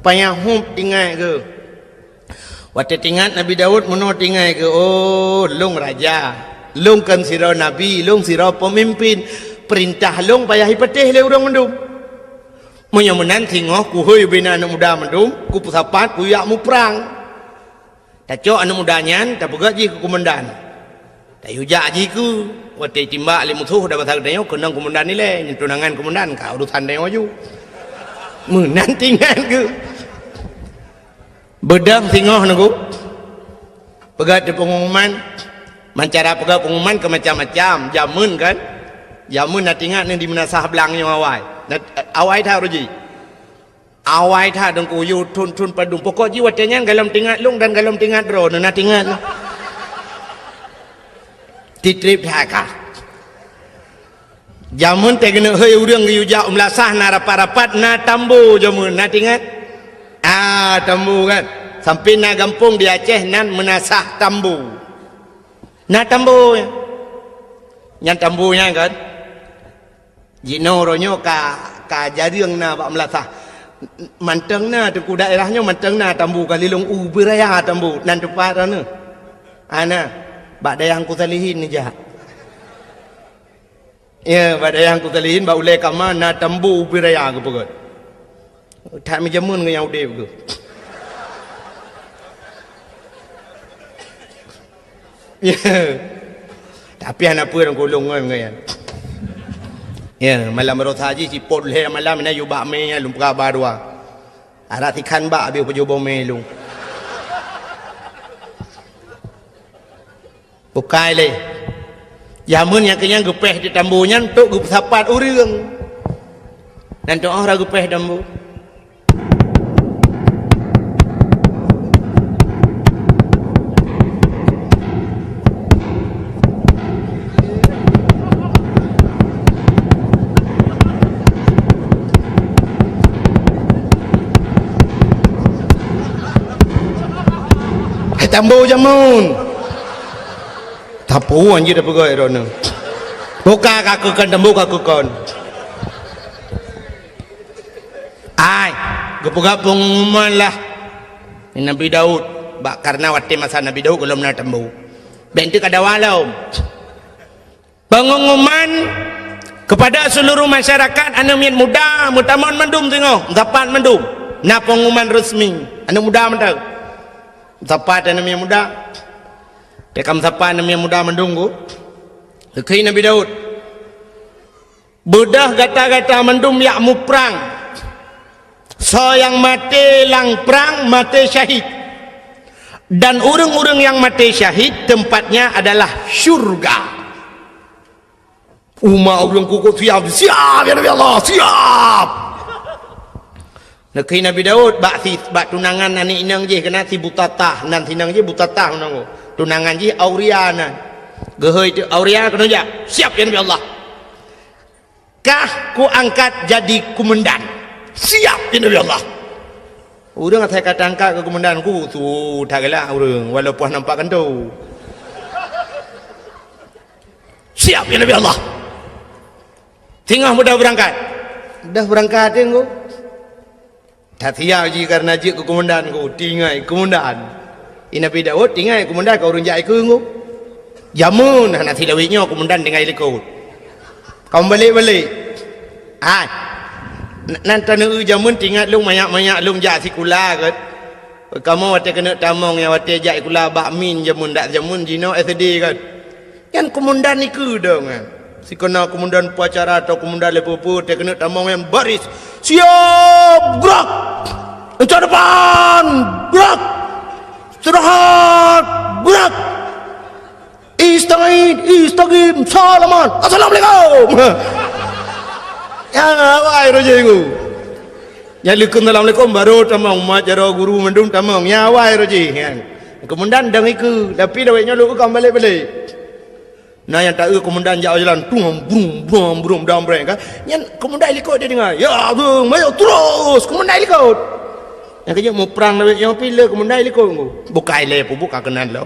payah hum tinggal ke waktu tinggal Nabi Daud meno tinggal ke oh long raja long kan sira nabi long sira pemimpin perintah long payah ipetih le urang mendum monya menan tengok ku heuy bina anak muda mendum ku pusapat ku yak mu perang tak cok anak mudanya tak pegak ji ke komandan tak yujak ji ku waktu timbak le musuh dah pasal dia kenang komandan ni le tunangan komandan ka urusan dia ju menan tinggal ke bedang tengok naku pegat di pengumuman mancara pegat pengumuman ke macam-macam jamun kan jamun nak tinggal ni di menasah belangnya awai tha roji awai tha dengku yu tun padung pokok ji watanya galam tinggal lung dan galam tinggal ro nak tinggal titrip thaka jamun te kena heuy urang yu ja umlasah na rapat-rapat na tambu jamun na tinggal tambu kan sampai na gampung di Aceh nan menasah tambu na tambu yang tambunya kan jino ronyo ka jariang na bak melasah manteng na tu ku daerahnya manteng na tambu kalilung beraya tambu nan tepat ana ana bak dayang ku salihin ni jah ya bak dayang ku salihin bak ulai kama na tambu beraya ke pegot tak menjamun ke yang udah ke ya tapi anak pun orang kolong kan ya malam berota haji si pot le malam ni yu bak me lum kabar dua ara tikan bak abi pejobo me lum bukai le jamun yang kenyang gepeh di tambunya untuk gupapat urang dan tu orang gepeh tambu tambu jamun tapu anjir apa kau erona buka kakukan tambu kakukan ai gepugapung pengumuman lah Nabi Daud bak karena waktu masa Nabi Daud belum nak tambu bentuk kada walau pengumuman kepada seluruh masyarakat anu mian muda mutamon mendum tengok dapat mendum na pengumuman resmi anu muda mentau dapat anu mian muda tekam dapat anu mian muda mendunggu dekei Nabi Daud bedah gata-gata mendum yak mu perang so yang mati lang perang mati syahid dan orang-orang yang mati syahid tempatnya adalah syurga. Umat orang kuku siap ya Nabi Allah siap. Nakei Nabi Daud bak tunangan nani inang je kena si butatah nan sinang je butatah nang tunangan je Auria nan gehoi tu Auria kena ja siap ya Nabi Allah. Kah ku angkat jadi komandan siap ya Nabi Allah. Orang saya kata angkat ke komandan ku tu tak gelak orang walaupun nampak kan tu siap ya Nabi Allah. Tengah mudah berangkat dah berangkat tengok tak siap je karena je ke komandan ku tinggai komandan Nabi Daud tinggai komandan kau orang jai ke ku jamun nak silawitnya komandan tinggai lekut kau balik-balik nanti nu jamun tinggal lung banyak-banyak lung jak sikula kat kamu wate kena tamong yang wate jak kula bakmin jamun dak jamun jino SD kat kan komandan ni ke dong si kena komandan upacara atau komandan lepopo te kena tamong yang baris siap gerak ke depan gerak istirahat gerak istagim salaman assalamualaikum ya wahai rojiku ya likun assalamualaikum baru tamong majaro guru mendung tamong ya wahai roji komandan dang iku tapi dawainya lu kau balik-balik nah yang tak komandan jalan brum brum dam breng kan yang komandan ikut dia dengar ya bung mayo terus komandan ikut yang kaya mau perang lawet yang pilih komandan ikut bukai le buka kenan lo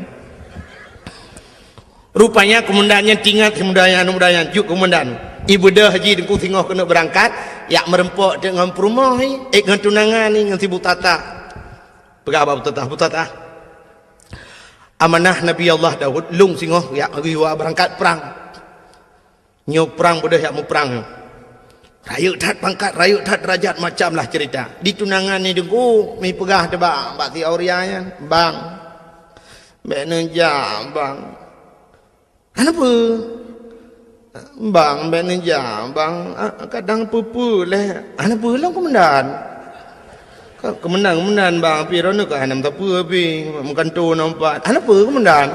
rupanya komandannya tinggal komandan juk komandan ibu dah haji dengku tengok kena berangkat yak merempok dengan perumah dengan tunangan ni dengan si butata berapa butata amanah Nabi Allah Daud lung singoh yak riwa berangkat perang nyo perang bodoh yak mu perang rayuk tat pangkat rayuk tat derajat macam lah cerita di tunangan ni dengku mi pegah tebak mbak ti Aurianya bang mek nenja bang kenapa bang mek nenja bang kadang pupu leh ana pulang komandan kemenang bang pi rono ke hanam tapu pi makan tu nampak apa komandan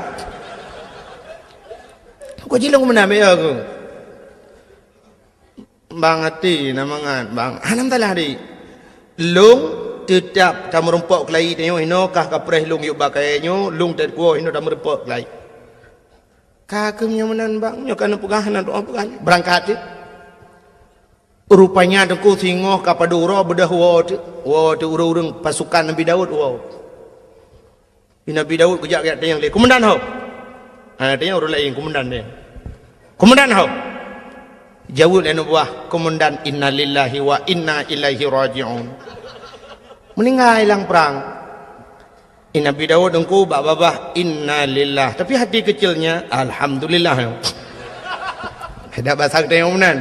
kau jilang komandan be aku bang hati namangan bang hanam talah di lung tetap tam rompok kelai tengok ino kah kapres lung yuk bakainya lung tet kuo ino tam rompok kelai kakemnya menan bang nyo kana pegahan doa pegahan berangkat je rupanya dengku singoh kapadura bedah wa tu urang pasukan Nabi Daud wa Nabi Daud kejak kat yang le komandan hau tanya orang lain komandan dia komandan hau jawab anu buah komandan innalillahi wa inna ilaihi raji'un meninggal hilang perang Nabi Daud dengku babah innalillah tapi hati kecilnya alhamdulillah ada bahasa tanya komandan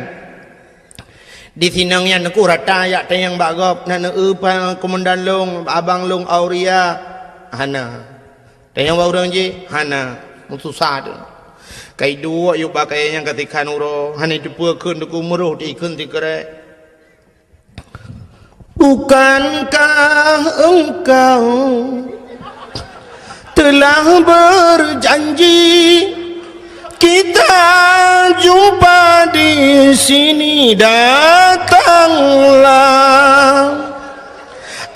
di sinangnya naku rata yak tayang bagop na neupa komandan long abang long Auria hana tayang orang je hana susah tu kai dua yuk bakai yang ketika nuro hana jumpa kun tu muruh di kun ti kere bukankah engkau telah berjanji kita jumpa di sini datanglah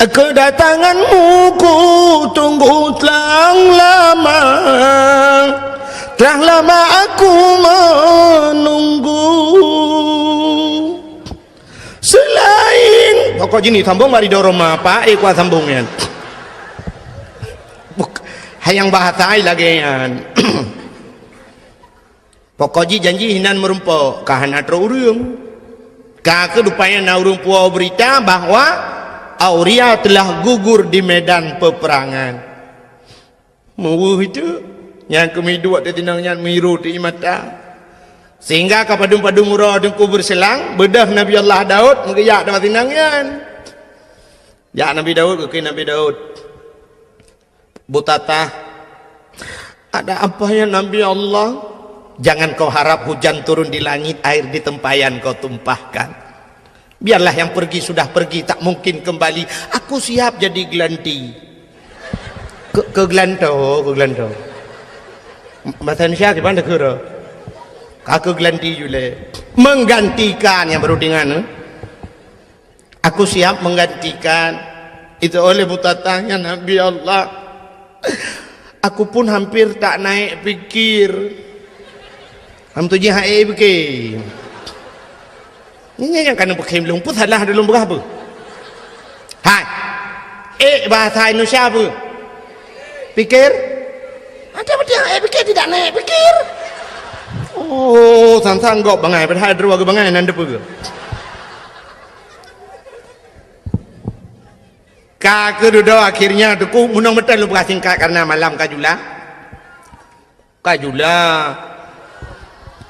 kedatanganmu ku tunggu telah lama aku menunggu selain pokok jini sambung mari dorong apa kuat sambungnya hayang bahasa lagi yan pokoknya janji hinan merumpok kahana terurung kah kedupanya naurung puau berita bahwa Auria telah gugur di medan peperangan mau itu Yang kemiduk tu tinangnya miru tu imata. Sehingga ke padung-padung murah dengku berselang, bedah Nabi Allah Daud mengeyak dalam tinangnya. Ya Nabi Daud ke Nabi Daud. Butata, ada apa ya Nabi Allah? Jangan kau harap hujan turun di langit, air di tempayan kau tumpahkan. Biarlah yang pergi sudah pergi, tak mungkin kembali. Aku siap jadi gelanti. Ke gelanto. Bahasa Indonesia gimana kira? Aku gelanti juga. Menggantikan yang baru dengan. Aku siap menggantikan. Itu oleh butatanya Nabi Allah. Aku pun hampir tak naik fikir. Ham tu jihai fikir. Ini yang kan pakai belum pun salah dalam berapa? Hai. Bahasa Indonesia apa? Fikir? Ada apa fikir tidak naik fikir? Oh, sang-sanggok bangai pada hadru ke bangai nanda pe. Ka kedua akhirnya tu ku munang betul lu singkat karena malam kajula.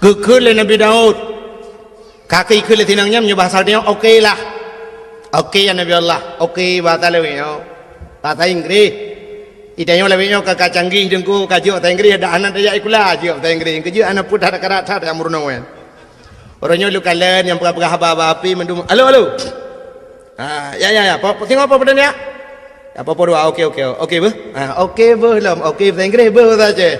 Kekele Nabi Daud. Kaki kele tinangnya bahasa dia okey lah. Okey ya Nabi Allah. Okey bahasa lewenya. Bahasa Inggeris. Idanya lewenya kakak canggih dengku kaji bahasa Inggeris ada anak dia ikulah kaji bahasa Inggeris. Kaji anak pun ada karat yang murnawan. Orangnya lu kalian yang pernah haba-haba mendum. Halo. Ya. Tengok apa pada ni? Apa dua? Okey. Okey be? Okey be lam. Okey bahasa Inggeris be saja.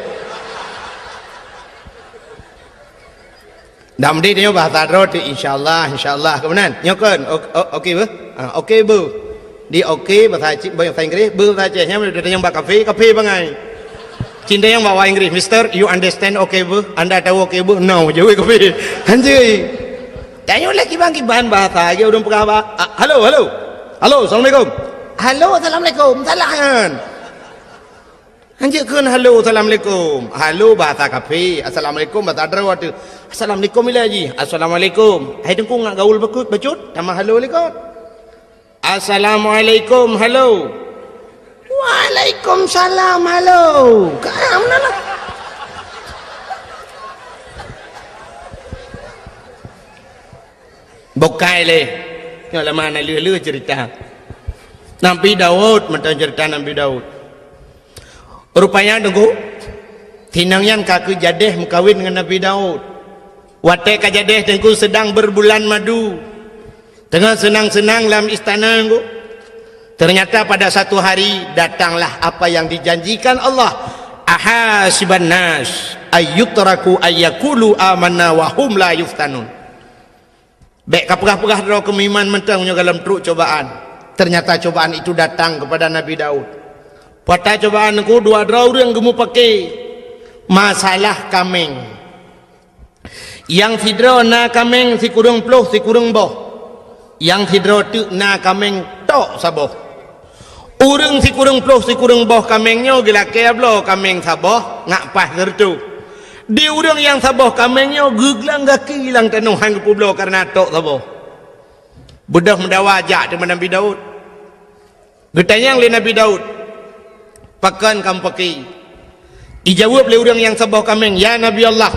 Nam dia bahasa roti insyaallah. Kemudian nyokan. Okey be? Okey be. Di okey bahasa Inggeris be saja. Yang bak kafe bangai. Cinta yang bawa Inggris, Mister, you understand okay bu? Anda tahu okay bu? No, jauh kafe. Anjay. Tanya lagi bang bahan bahasa aja udah pernah apa? Halo, assalamualaikum. Halo, assalamualaikum. Salahan. Anjay kan halo, assalamualaikum. Halo bahasa kafe. Assalamualaikum bahasa Darawat. Assalamualaikum ilaji. Assalamualaikum. Hai dengku ngak gaul becut. Nama halo lekot. Assalamualaikum, halo. Waalaikumsalam, halo. Mana lah? Bokai le. Yang mana lulu cerita. Nabi Daud, mentang cerita Nabi Daud. Rupanya tunggu. Tinangnya kaku jadeh mengkawin dengan Nabi Daud. Watek kajadeh tengku sedang berbulan madu. Tengah senang-senang dalam istana tengku. Ternyata pada satu hari datanglah apa yang dijanjikan Allah. Ahasiban nas ayyutraku ayyakulu amanna wa hum la yuftanun. Baik kapurah-purah draw kemiman mentangnya dalam truk cobaan. Ternyata cobaan itu datang kepada Nabi Daud. Pada cobaan aku dua draw yang gemu pakai masalah kameng. Yang sidro na kameng si kurung ploh si kurung boh. Yang sidro tu na kameng tok saboh. Urang si kurang ploh si kurang boh kamengnya gila keblo kameng saboh ngak pas gertu. Di urang yang saboh kamengnya geglang gaki hilang tanuh hang publo karena tok saboh. Bedah mendawajak dengan Nabi Daud. Getanyang le Nabi Daud. Pakan kam pakai. Dijawab le urang yang saboh kameng, ya Nabi Allah.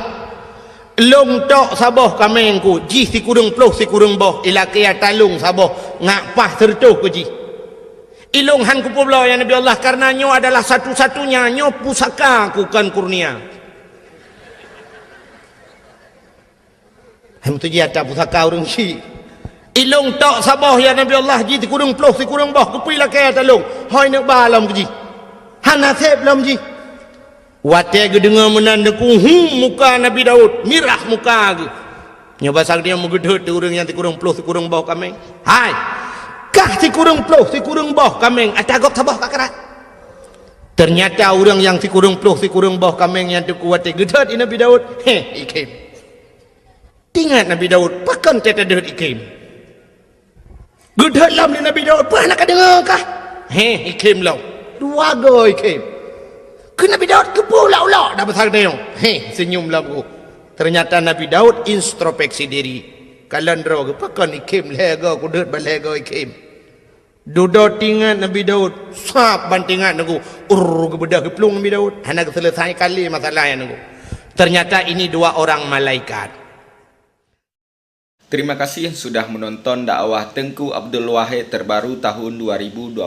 Long tok saboh kamengku, ji si kurang ploh si kurang boh ila kaya talung saboh ngak pas tertuh ku ji. Ilung han ku pula ya Nabi Allah karena nyo adalah satu-satunya nyo pusaka ku kan kurnia. Hem tu ji ada pusaka urang si. Ilung tok sabah ya Nabi Allah ji kurung ploh si kurung boh ku pila kaya talung. Hoi nak balam ji. Han nasib lam ji. Wate ge dengar menandaku muka Nabi Daud, mirah muka ge. Nyo basang dia megedhet urang yang kurung ploh si kurung boh kami. Hai. Kah si kurung ploh, si kurung boh kameng atagok sabah kakarat. Ternyata orang yang si kurung ploh, si kurung boh kameng yang terkuat gedat Nabi Daud. Ikim. Tingat Nabi Daud, pakan teta dehat ikim. Gedat lam ni Nabi Daud, pernah nak dengar kah? Ikim lau. Dua go ikim. Ke Nabi Daud kepulau-lau dah besar dia. Senyum lam ku. Ternyata Nabi Daud introspeksi diri. Kalandro ke pakan ikim lega ku deut balega ikim. Duduk tinggal Nabi Daud, sap bantingan nunggu, kebedah keplung Nabi Daud, hendak selesai kali masalah yang nunggu. Ternyata ini dua orang malaikat. Terima kasih sudah menonton dakwah Tengku Abdul Wahid terbaru tahun 2026.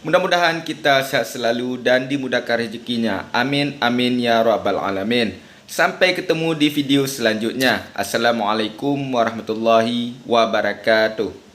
Mudah-mudahan kita sehat selalu dan dimudahkan rezekinya. Amin, amin ya rabbal alamin. Sampai ketemu di video selanjutnya. Assalamualaikum warahmatullahi wabarakatuh.